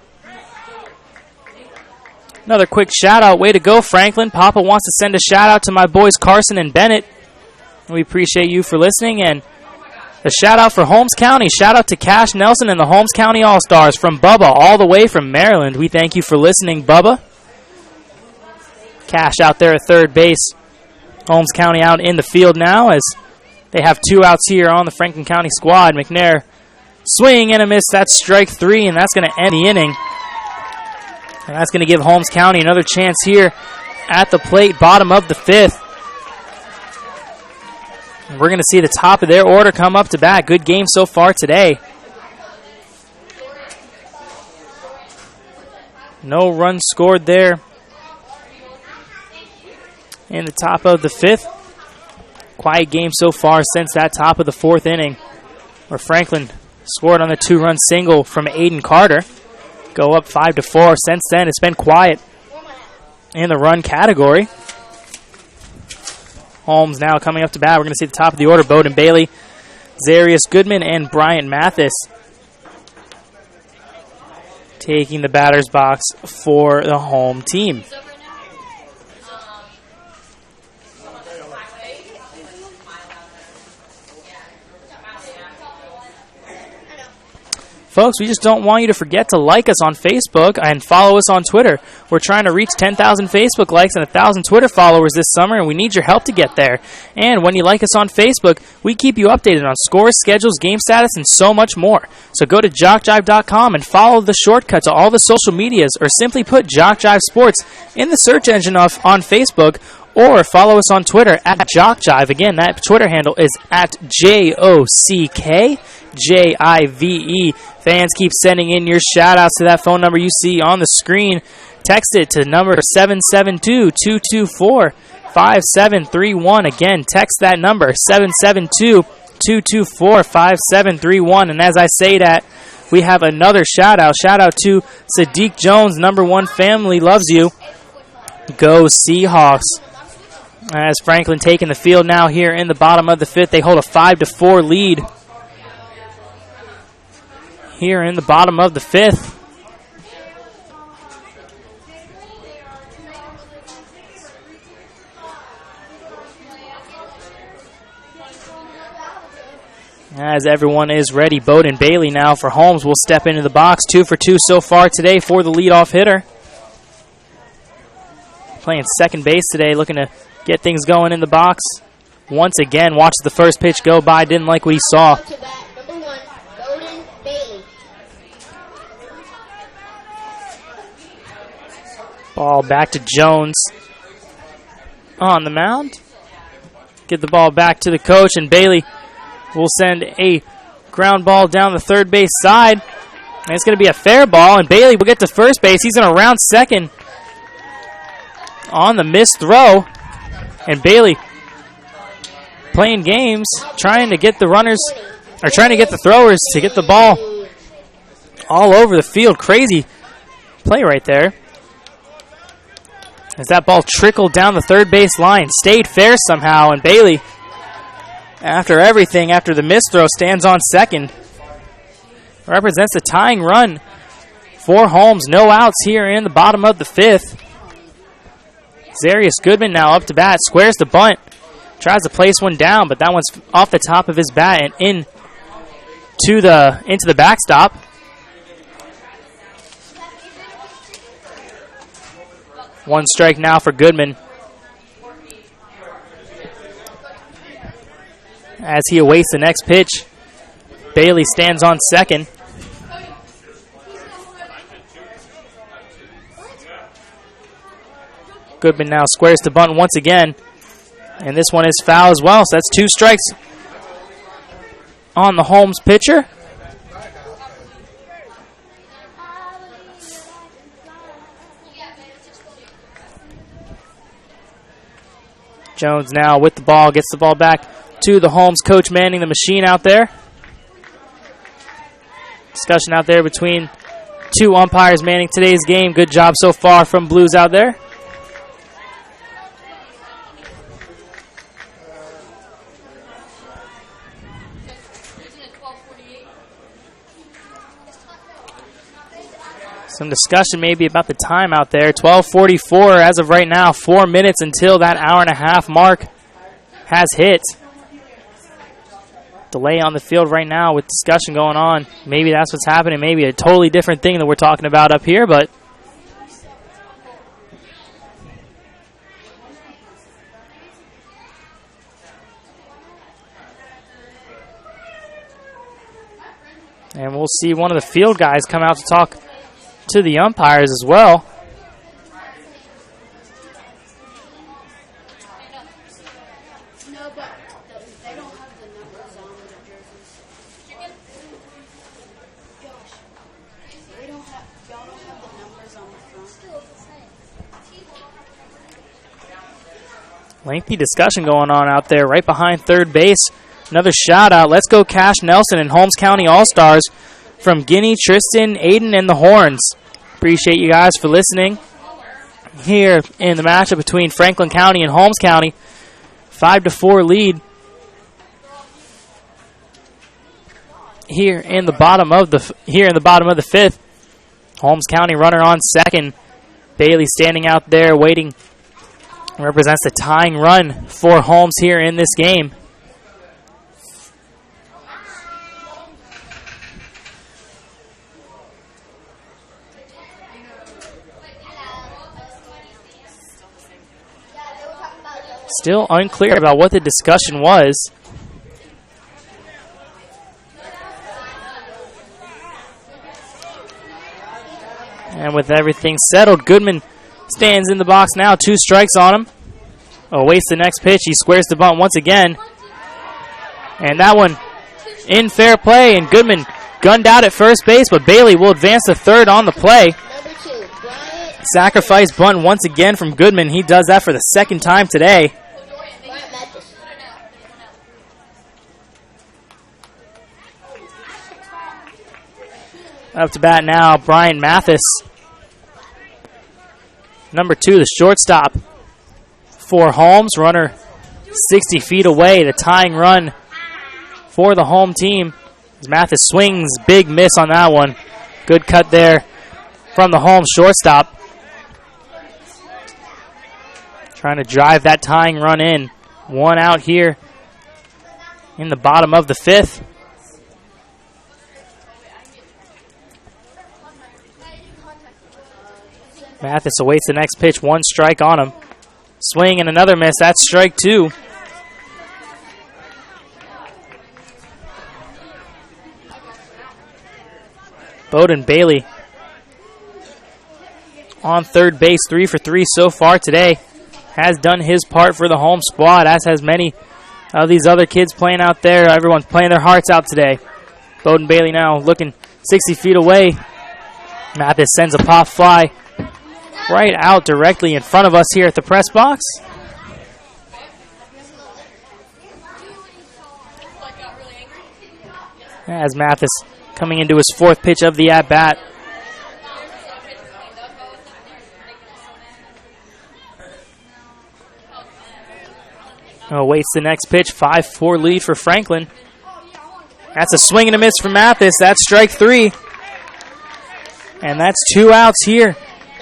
Another quick shout-out. Way to go, Franklin. Papa wants to send a shout-out to my boys Carson and Bennett. We appreciate you for listening. And a shout-out for Holmes County. Shout-out to Cash Nelson and the Holmes County All-Stars from Bubba all the way from Maryland. We thank you for listening, Bubba. Cash out there at third base. Holmes County out in the field now as they have 2 outs here on the Franklin County squad. McNair, swing and a miss. That's strike 3, and that's going to end the inning. And that's going to give Holmes County another chance here at the plate, bottom of the 5th. And we're going to see the top of their order come up to bat. Good game so far today. No runs scored there in the top of the 5th. Quiet game so far since that top of the 4th inning, where Franklin scored on the 2-run single from Aiden Carter. Go up 5-4. Since then, it's been quiet in the run category. Holmes now coming up to bat. We're going to see the top of the order. Bowden Bailey, Zarius Goodman, and Bryant Mathis taking the batter's box for the home team. Folks, we just don't want you to forget to like us on Facebook and follow us on Twitter. We're trying to reach 10,000 Facebook likes and 1,000 Twitter followers this summer, and we need your help to get there. And when you like us on Facebook, we keep you updated on scores, schedules, game status, and so much more. So go to JockJive.com and follow the shortcut to all the social medias, or simply put JockJive Sports in the search engine on Facebook, or follow us on Twitter at JockJive. Again, that Twitter handle is at JockJive. Fans, keep sending in your shout-outs to that phone number you see on the screen. Text it to number 772-224-5731. Again, text that number, 772-224-5731. And as I say that, we have another shout-out. Shout-out to Sadiq Jones, number 1 family loves you. Go Seahawks. As Franklin taking the field now here in the bottom of the 5th, they hold a 5-4 lead here in the bottom of the 5th. As everyone is ready, Bowden Bailey now for Holmes will step into the box. 2 for 2 so far today for the leadoff hitter. Playing second base today, looking to get things going in the box. Once again, watched the first pitch go by, didn't like what he saw. Number 1, Bowden Bailey. Ball back to Jones on the mound. Get the ball back to the coach, and Bailey will send a ground ball down the third base side. And it's going to be a fair ball, and Bailey will get to first base. He's going to round second on the missed throw. And Bailey playing games, trying to get the runners, or trying to get the throwers to get the ball all over the field. Crazy play right there. As that ball trickled down the third base line, stayed fair somehow, and Bailey, after everything, after the missed throw, stands on second. Represents a tying run for Holmes. No outs here in the bottom of the 5th. Zarius Goodman now up to bat, squares the bunt, tries to place one down, but that one's off the top of his bat and into the backstop. One strike now for Goodman as he awaits the next pitch. Bailey stands on second. Goodman now squares the bunt once again, and this one is foul as well, so that's 2 strikes on the Holmes pitcher. Jones now with the ball, gets the ball back to the Holmes coach manning the machine out there. Discussion out there between 2 umpires manning today's game. Good job so far from Blues out there. Some discussion maybe about the time out there. 12:44 as of right now. 4 minutes until that hour-and-a-half mark has hit. Delay on the field right now with discussion going on. Maybe that's what's happening. Maybe a totally different thing that we're talking about up here, but and we'll see one of the field guys come out to talk to the umpires as well. No, but they don't have the numbers on the jerseys. Gosh, y'all don't have the numbers on the front. Lengthy discussion going on out there right behind third base. Another shout out. Let's go Cash Nelson and Holmes County All-Stars from Guinea, Tristan, Aiden, and the Horns. Appreciate you guys for listening here in the matchup between Franklin County and Holmes County. 5-4 lead here in the bottom of the fifth. Holmes County runner on second. Bailey standing out there waiting. Represents the tying run for Holmes here in this game. Still unclear about what the discussion was. And with everything settled, Goodman stands in the box now. 2 strikes on him. Awaits the next pitch. He squares the bunt once again. And that one in fair play. And Goodman gunned out at first base, but Bailey will advance to third on the play. Sacrifice bunt once again from Goodman. He does that for the second time today. Up to bat now, Brian Mathis. Number 2, the shortstop for Holmes. Runner 60 feet away. The tying run for the home team. As Mathis swings, big miss on that one. Good cut there from the Holmes shortstop. Trying to drive that tying run in. 1 out here in the bottom of the fifth. Mathis awaits the next pitch. 1 strike on him. Swing and another miss. That's strike 2. Bowden Bailey on third base. 3 for 3 so far today. Has done his part for the home squad, as has many of these other kids playing out there. Everyone's playing their hearts out today. Bowden Bailey now looking 60 feet away. Mathis sends a pop fly right out directly in front of us here at the press box. As Mathis coming into his 4th pitch of the at-bat. Waits the next pitch. 5-4 lead for Franklin. That's a swing and a miss for Mathis. That's strike 3. And that's 2 outs here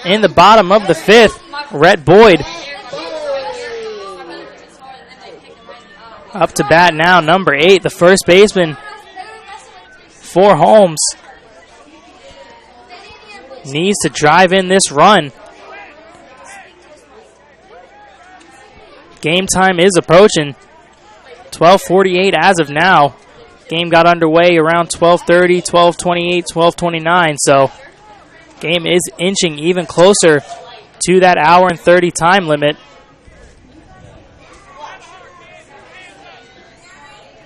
in the bottom of the 5th. Rhett Boyd up to bat now, number 8, the first baseman for Holmes. Needs to drive in this run. Game time is approaching. 12:48 as of now. Game got underway around 12:30, 12:28, 12:29. So game is inching even closer to that hour and 30 time limit.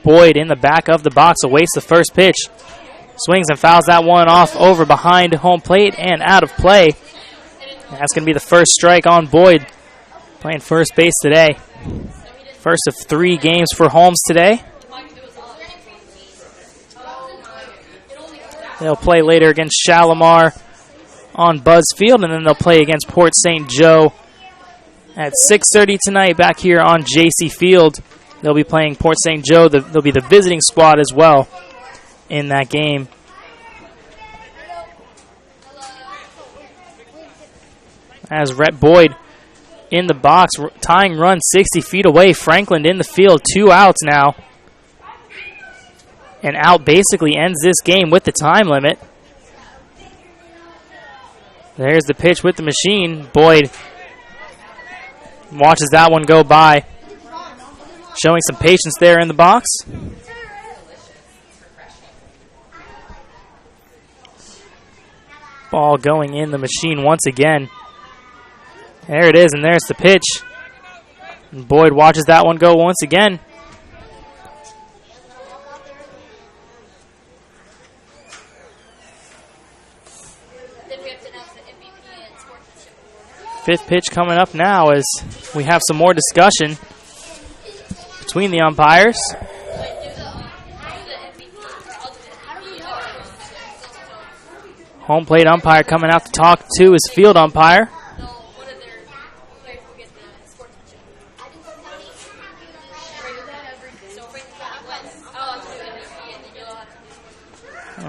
Boyd in the back of the box awaits the first pitch. Swings and fouls that one off over behind home plate and out of play. That's going to be the first strike on Boyd, playing first base today. First of 3 games for Holmes today. They'll play later against Shalimar on Buzz Field, and then they'll play against Port St. Joe at 6:30 tonight back here on JC Field. They'll be playing Port St. Joe. They'll be the visiting squad as well in that game. As Rhett Boyd in the box, tying run 60 feet away. Franklin in the field, 2 outs now. And out basically ends this game with the time limit. There's the pitch with the machine. Boyd watches that one go by. Showing some patience there in the box. Ball going in the machine once again. There it is, and there's the pitch. And Boyd watches that one go once again. Fifth pitch coming up now as we have some more discussion between the umpires. Home plate umpire coming out to talk to his field umpire.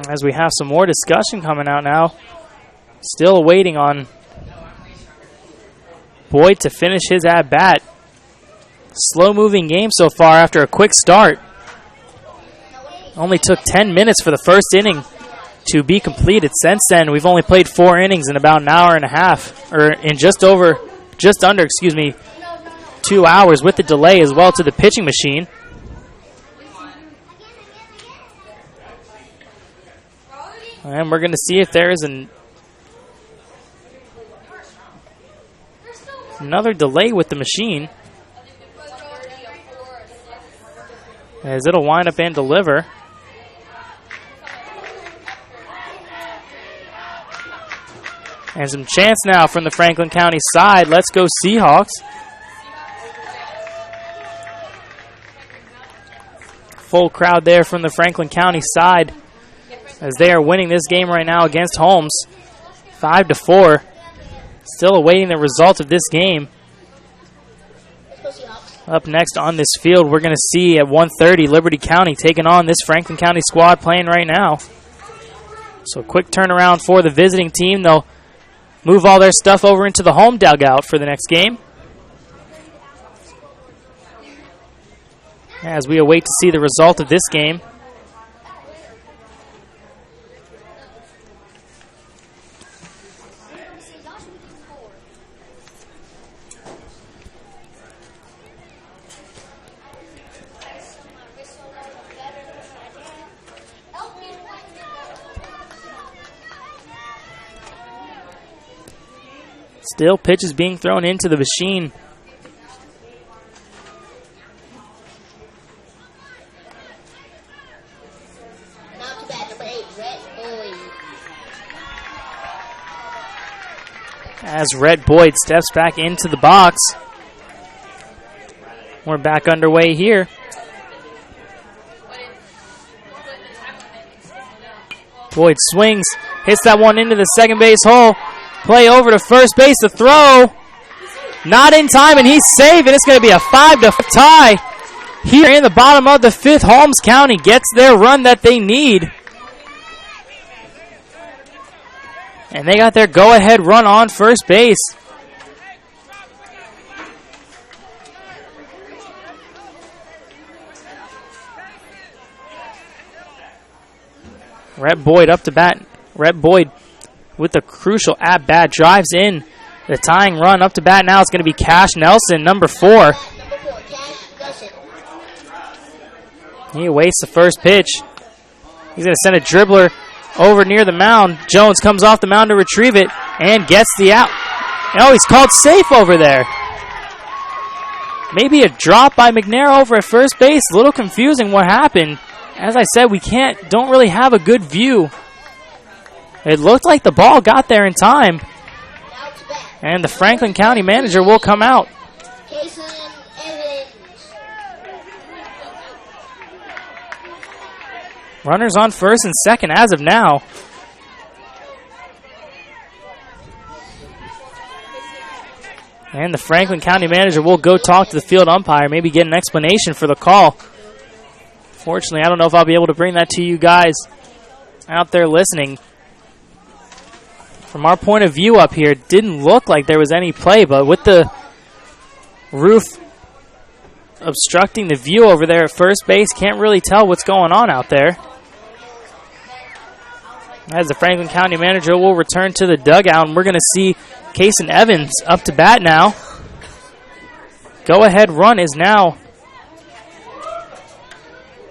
As we have some more discussion coming out now. Still waiting on Boyd to finish his at-bat. Slow-moving game so far after a quick start. Only took 10 minutes for the first inning to be completed. Since then, we've only played 4 innings in about an hour and a half, or in just under 2 hours with the delay as well to the pitching machine. And we're going to see if there is another delay with the machine, as it'll wind up and deliver. And some chance now from the Franklin County side. Let's go Seahawks. Full crowd there from the Franklin County side as they are winning this game right now against Holmes, 5-4. Still awaiting the result of this game. Up next on this field, we're going to see at 1:30 Liberty County taking on this Franklin County squad playing right now. So quick turnaround for the visiting team. They'll move all their stuff over into the home dugout for the next game, as we await to see the result of this game. Still pitches being thrown into the machine. As Rhett Boyd steps back into the box. We're back underway here. Boyd swings, hits that one into the second base hole. Play over to first base, the throw. Not in time, and he's safe, and it's going to be a 5-5 tie. Here in the bottom of the 5th, Holmes County gets their run that they need. And they got their go-ahead run on first base. Rhett Boyd up to bat. Rhett Boyd with the crucial at-bat, drives in the tying run. Up to bat now, it's going to be Cash Nelson, number 4. He awaits the first pitch. He's going to send a dribbler over near the mound. Jones comes off the mound to retrieve it and gets the out. Oh, he's called safe over there. Maybe a drop by McNair over at first base. A little confusing what happened. As I said, we don't really have a good view. It looked like the ball got there in time. And the Franklin County manager will come out. Runners on first and second as of now. And the Franklin County manager will go talk to the field umpire, maybe get an explanation for the call. Fortunately, I don't know if I'll be able to bring that to you guys out there listening. From our point of view up here, it didn't look like there was any play, but with the roof obstructing the view over there at first base, can't really tell what's going on out there. As the Franklin County manager will return to the dugout, and we're going to see Kason Evans up to bat now. Go-ahead run is now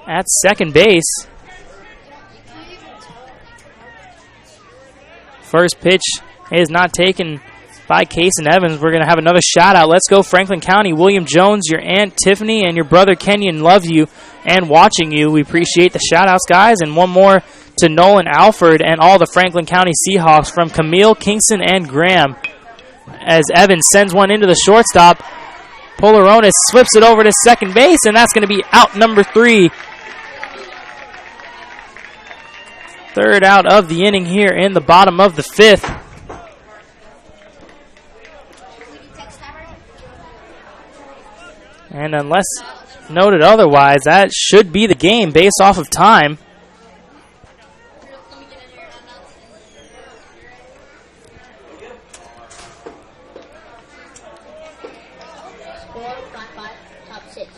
at second base. First pitch is not taken by Kason Evans. We're going to have another shout-out. Let's go Franklin County. William Jones, your Aunt Tiffany, and your brother Kenyon love you and watching you. We appreciate the shout-outs, guys. And one more to Nolan Alford and all the Franklin County Seahawks from Camille, Kingston, and Graham. As Evans sends one into the shortstop, Polaronis slips it over to second base, and that's going to be out number 3. Third out of the inning here in the bottom of the 5th. And unless noted otherwise, that should be the game based off of time. Score 5-5, top 6.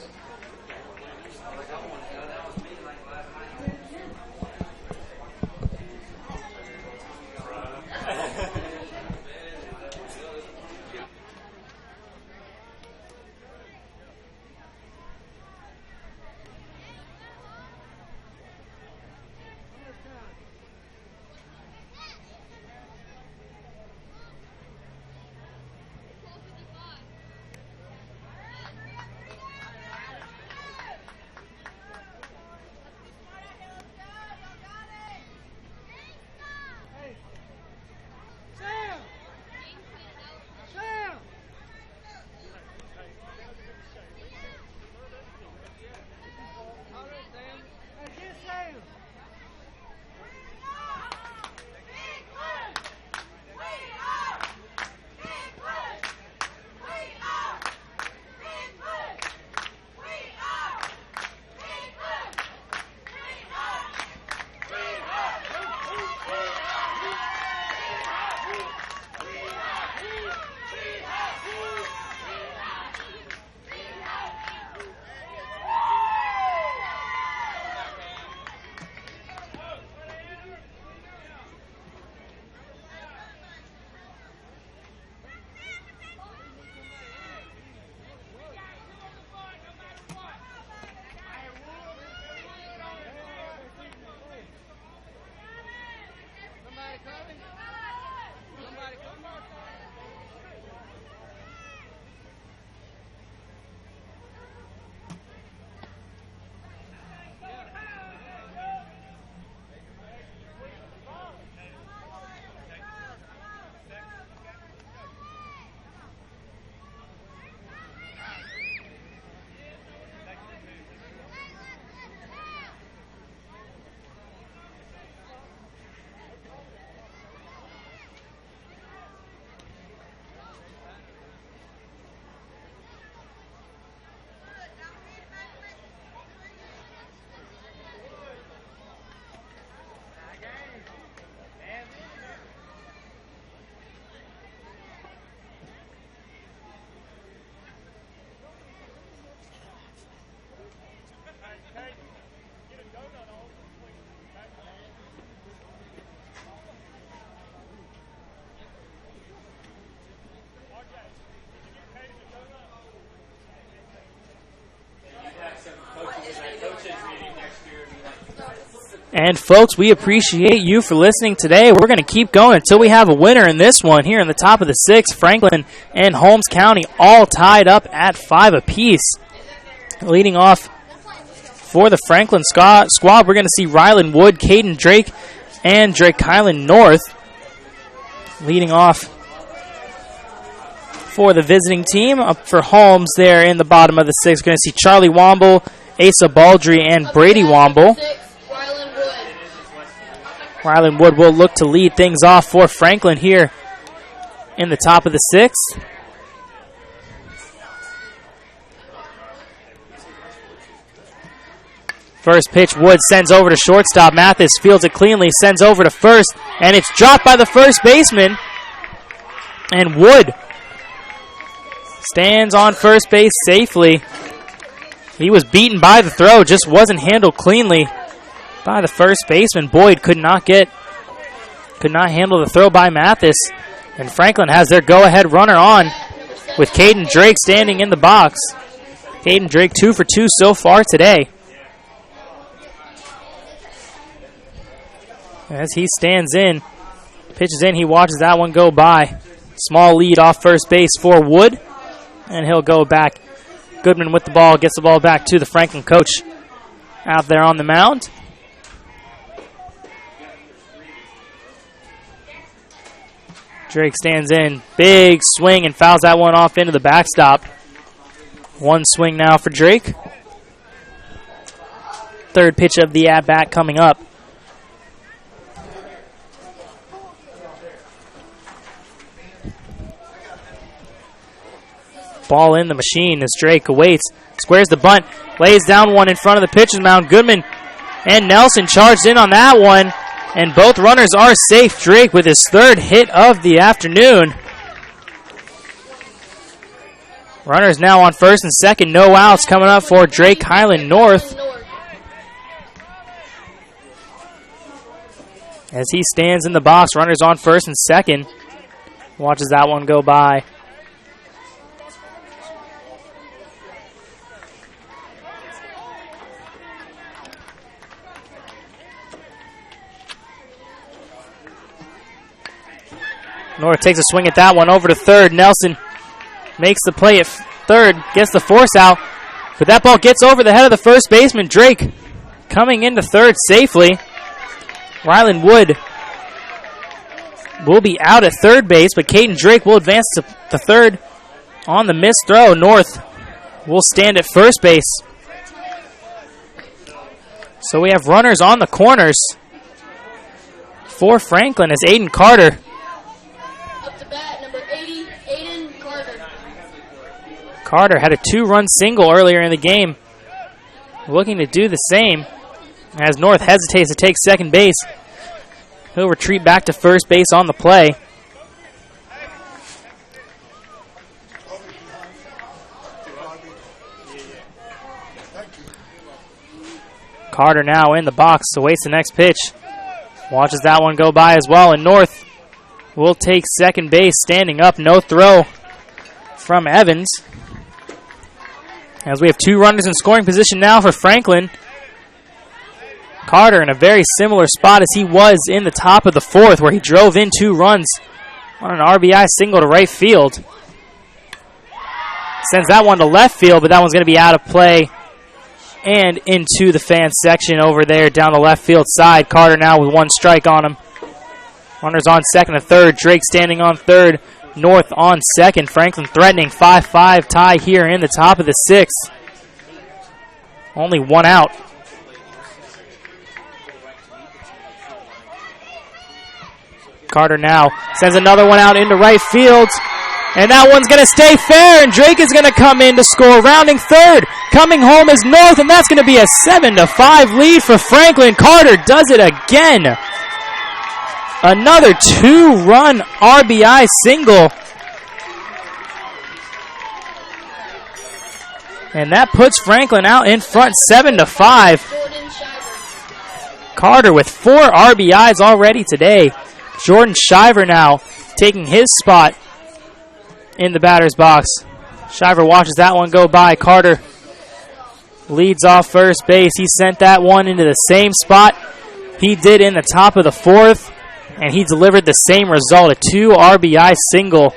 And folks, we appreciate you for listening today. We're going to keep going until we have a winner in this one here in the top of the 6th. Franklin and Holmes County all tied up at 5 apiece. Leading off for the Franklin squad, we're going to see Ryland Wood, Caden Drake, and Drake Kylan North. Leading off for the visiting team. Up for Holmes there in the bottom of the 6th. Going to see Charlie Womble, Asa Baldry, and Brady Womble. Ryland Wood will look to lead things off for Franklin here in the top of the 6th. First pitch, Wood sends over to shortstop. Mathis fields it cleanly, sends over to first, and it's dropped by the first baseman. And Wood stands on first base safely. He was beaten by the throw, just wasn't handled cleanly by the first baseman. Boyd could not handle the throw by Mathis. And Franklin has their go-ahead runner on with Caden Drake standing in the box. Caden Drake 2 for 2 so far today. As he stands in, pitches in, he watches that one go by. Small lead off first base for Wood, and he'll go back. Goodman with the ball, gets the ball back to the Franklin coach out there on the mound. Drake stands in, big swing, and fouls that one off into the backstop. One swing now for Drake. Third pitch of the at-bat coming up. Ball in the machine as Drake awaits. Squares the bunt. Lays down one in front of the pitcher's mound. Goodman and Nelson charged in on that one. And both runners are safe. Drake with his third hit of the afternoon. Runners now on first and second. No outs coming up for Drake Highland North. As he stands in the box, runners on first and second. Watches that one go by. North takes a swing at that one over to third. Nelson makes the play at third, gets the force out, but that ball gets over the head of the first baseman. Drake coming into third safely. Ryland Wood will be out at third base, but Caden Drake will advance to third on the missed throw. North will stand at first base. So we have runners on the corners for Franklin as Aiden Carter Carter had a 2-run single earlier in the game. Looking to do the same as North hesitates to take second base. He'll retreat back to first base on the play. Carter now in the box, awaits the next pitch. Watches that one go by as well, and North will take second base standing up. No throw from Evans. As we have two runners in scoring position now for Franklin. Carter in a very similar spot as he was in the top of the fourth, where he drove in 2 runs on an RBI single to right field. Sends that one to left field, but that one's going to be out of play and into the fan section over there down the left field side. Carter now with 1 strike on him. Runners on second and third. Drake standing on third. North on second. Franklin threatening 5-5 tie here in the top of the 6th. Only 1 out. Carter now sends another one out into right field. And that one's going to stay fair, and Drake is going to come in to score. Rounding third, coming home is North, and that's going to be a 7-5 lead for Franklin. Carter does it again. Another 2-run RBI single. And that puts Franklin out in front 7-5. Carter with 4 RBIs already today. Jordan Shiver now taking his spot in the batter's box. Shiver watches that one go by. Carter leads off first base. He sent that one into the same spot he did in the top of the 4th, and he delivered the same result, a 2 RBI single.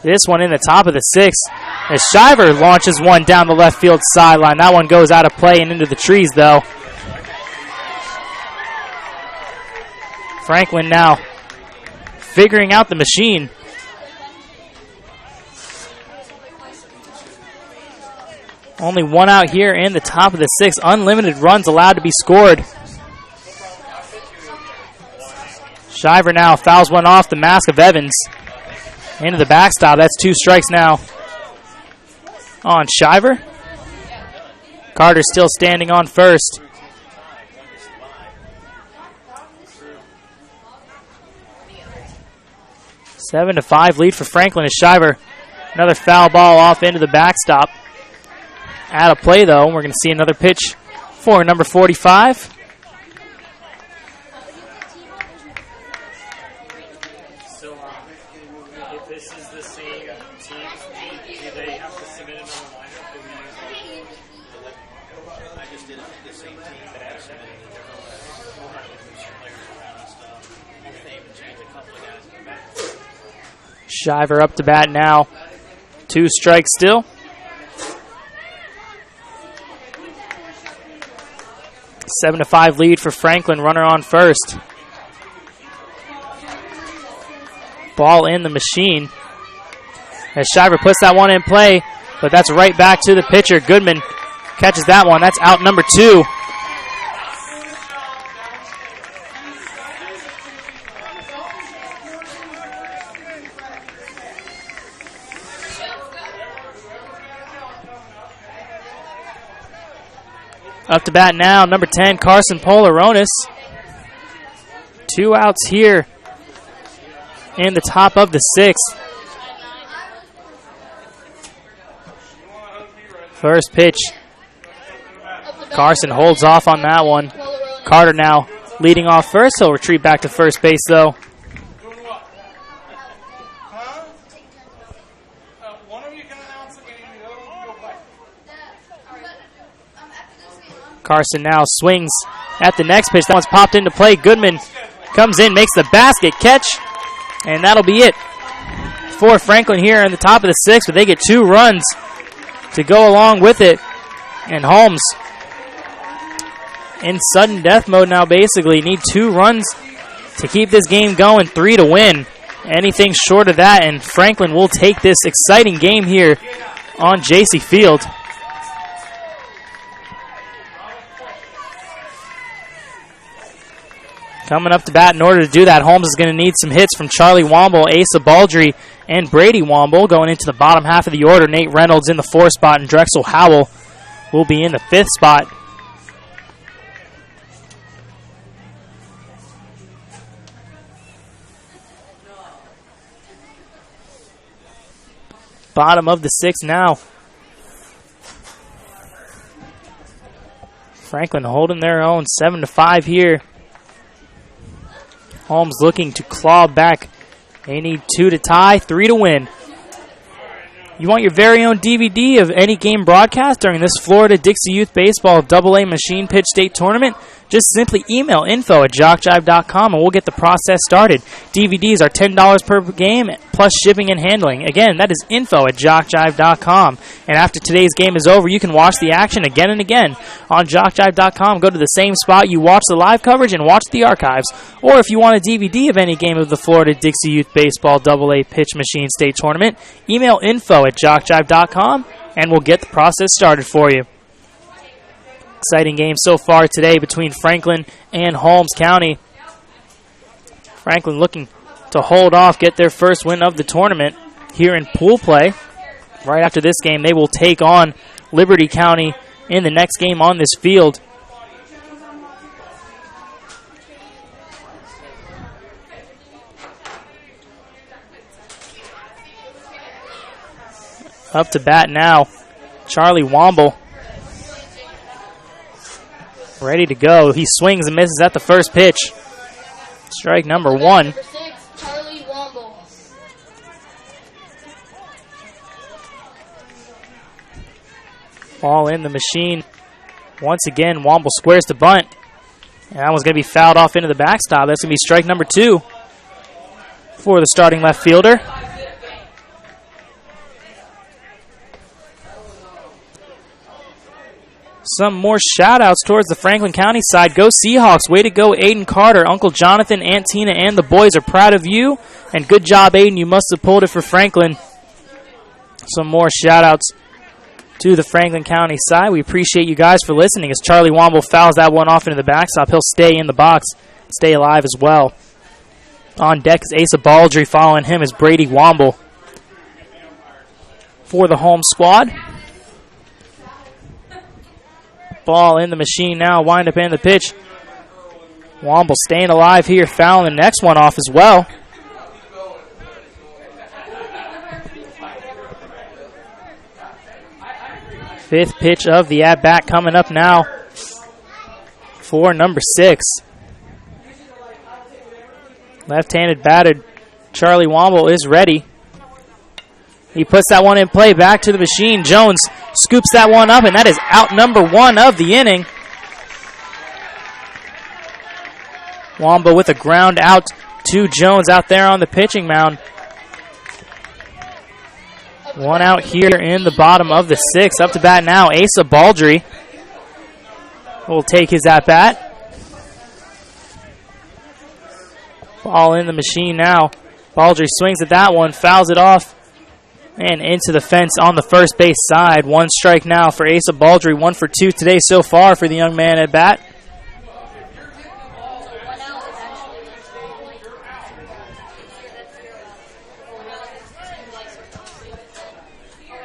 This one in the top of the 6th as Shiver launches one down the left field sideline. That one goes out of play and into the trees, though. Franklin now figuring out the machine. Only 1 out here in the top of the 6th. Unlimited runs allowed to be scored. Shiver now fouls one off the mask of Evans. Into the backstop. That's 2 strikes now on Shiver. Carter still standing on first. Seven to 5 lead for Franklin as Shiver. Another foul ball off into the backstop. Out of play, though. We're going to see another pitch for number 45. So, if this is the same team, do they have to submit another lineup? I just did the same team, but I submitted a different lineup. We'll have to move some players around and stuff. They even change a couple of guys in the back. Shiver up to bat now. 2 strikes still. Seven to 5 lead for Franklin. Runner on first. Ball in the machine. As Shiver puts that one in play, but that's right back to the pitcher. Goodman catches that one. That's out number 2. Up to bat now, number 10, Carson Polaronis. 2 outs here in the top of the 6th. First pitch. Carson holds off on that one. Carter now leading off first. He'll retreat back to first base, though. Carson now swings at the next pitch. That one's popped into play. Goodman comes in, makes the basket catch, and that'll be it for Franklin here in the top of the 6th, but they get 2 runs to go along with it. And Holmes in sudden death mode now, basically. Need 2 runs to keep this game going, 3 to win. Anything short of that, and Franklin will take this exciting game here on JC Field. Coming up to bat in order to do that, Holmes is going to need some hits from Charlie Womble, Asa Baldry, and Brady Womble. Going into the bottom half of the order, Nate Reynolds in the 4th spot, and Drexel Howell will be in the 5th spot. Bottom of the 6th now. Franklin holding their own, 7 to 5 here. Holmes looking to claw back. They need 2 to tie, 3 to win. You want your very own DVD of any game broadcast during this Florida Dixie Youth Baseball AA Machine Pitch State Tournament? Just simply email info@jockjive.com and we'll get the process started. DVDs are $10 per game plus shipping and handling. Again, that is info@jockjive.com. And after today's game is over, you can watch the action again and again on jockjive.com. Go to the same spot you watch the live coverage and watch the archives. Or if you want a DVD of any game of the Florida Dixie Youth Baseball AA Pitch Machine State Tournament, email info@jockjive.com and we'll get the process started for you. Exciting game so far today between Franklin and Holmes County. Franklin looking to hold off, get their first win of the tournament here in pool play. Right after this game, they will take on Liberty County in the next game on this field. Up to bat now, Charlie Womble. Ready to go. He swings and misses at the first pitch. Strike number 1. Number 6, Charlie Womble. Ball in the machine. Once again, Womble squares to bunt. And that one's going to be fouled off into the backstop. That's going to be strike number 2 for the starting left fielder. Some more shout-outs towards the Franklin County side. Go Seahawks. Way to go, Aiden Carter. Uncle Jonathan, Aunt Tina, and the boys are proud of you. And good job, Aiden. You must have pulled it for Franklin. Some more shout-outs to the Franklin County side. We appreciate you guys for listening. As Charlie Womble fouls that one off into the backstop, he'll stay in the box, stay alive as well. On deck is Asa Baldry. Following him is Brady Womble for the home squad. Ball in the machine now. Wind up in the pitch. Womble staying alive here. Fouling the next one off as well. Fifth pitch of the at-bat coming up now for number 6. Left-handed batted Charlie Womble is ready. He puts that one in play, back to the machine. Jones scoops that one up, and that is out number 1 of the inning. Womble with a ground out to Jones out there on the pitching mound. 1 out here in the bottom of the 6th. Up to bat now, Asa Baldry will take his at-bat. Ball in the machine now. Baldry swings at that one, fouls it off, and into the fence on the first base side. 1 strike now for Asa Baldry. 1 for 2 today so far for the young man at bat.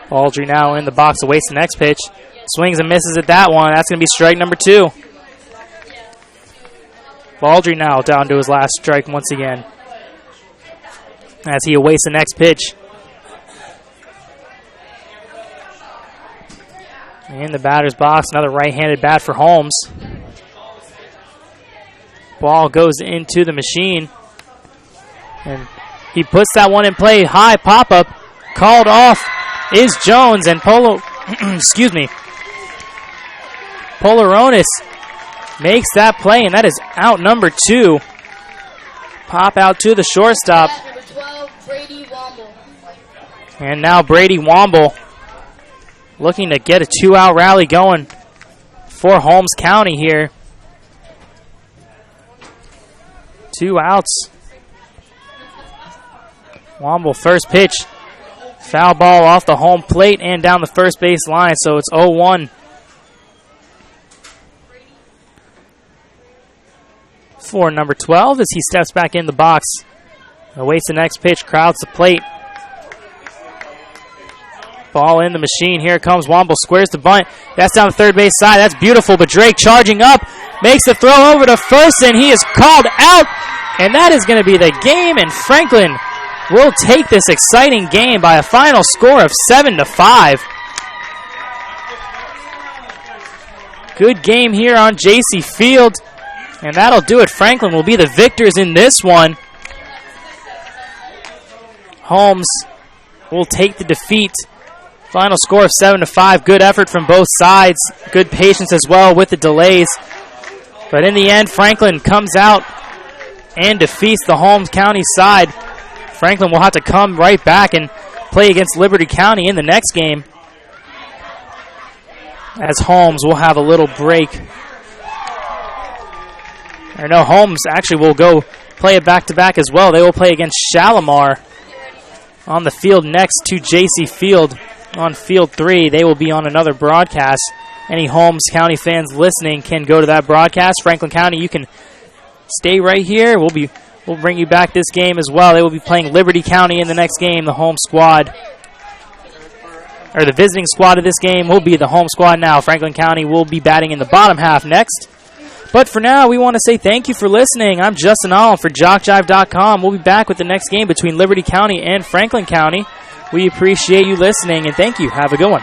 Baldry now in the box awaits the next pitch. Swings and misses at that one. That's going to be strike number 2. Baldry now down to his last strike once again as he awaits the next pitch. In the batter's box, another right-handed bat for Holmes. Ball goes into the machine. And he puts that one in play. High pop-up. Called off is Jones, and Polaronis makes that play, and that is out number 2. Pop out to the shortstop. Number 12, Brady Womble. And now Brady Womble looking to get a 2-out rally going for Holmes County here. 2 outs. Womble first pitch. Foul ball off the home plate and down the first base line, so it's 0-1. For number 12 as he steps back in the box. Awaits the next pitch, crowds the plate. Ball in the machine. Here comes Womble, squares the bunt. That's down the third base side. That's beautiful, but Drake charging up, makes the throw over to first, and he is called out. And that is going to be the game, and Franklin will take this exciting game by a final score of 7-5. Good game here on JC Field, and that'll do it. Franklin will be the victors in this one. Holmes will take the defeat. Final score of 7-5. Good effort from both sides. Good patience as well with the delays. But in the end, Franklin comes out and defeats the Holmes County side. Franklin will have to come right back and play against Liberty County in the next game, as Holmes will have a little break. Or no, Holmes actually will go play a back-to-back as well. They will play against Shalimar on the field next to JC Field on Field 3. They will be on another broadcast. Any Holmes County fans listening can go to that broadcast. Franklin County, you can stay right here. We'll bring you back this game as well. They will be playing Liberty County in the next game. The home squad, or the visiting squad of this game, will be the home squad now. Franklin County will be batting in the bottom half next. But for now, we want to say thank you for listening. I'm Justin Allen for JockJive.com. We'll be back with the next game between Liberty County and Franklin County. We appreciate you listening, and thank you. Have a good one.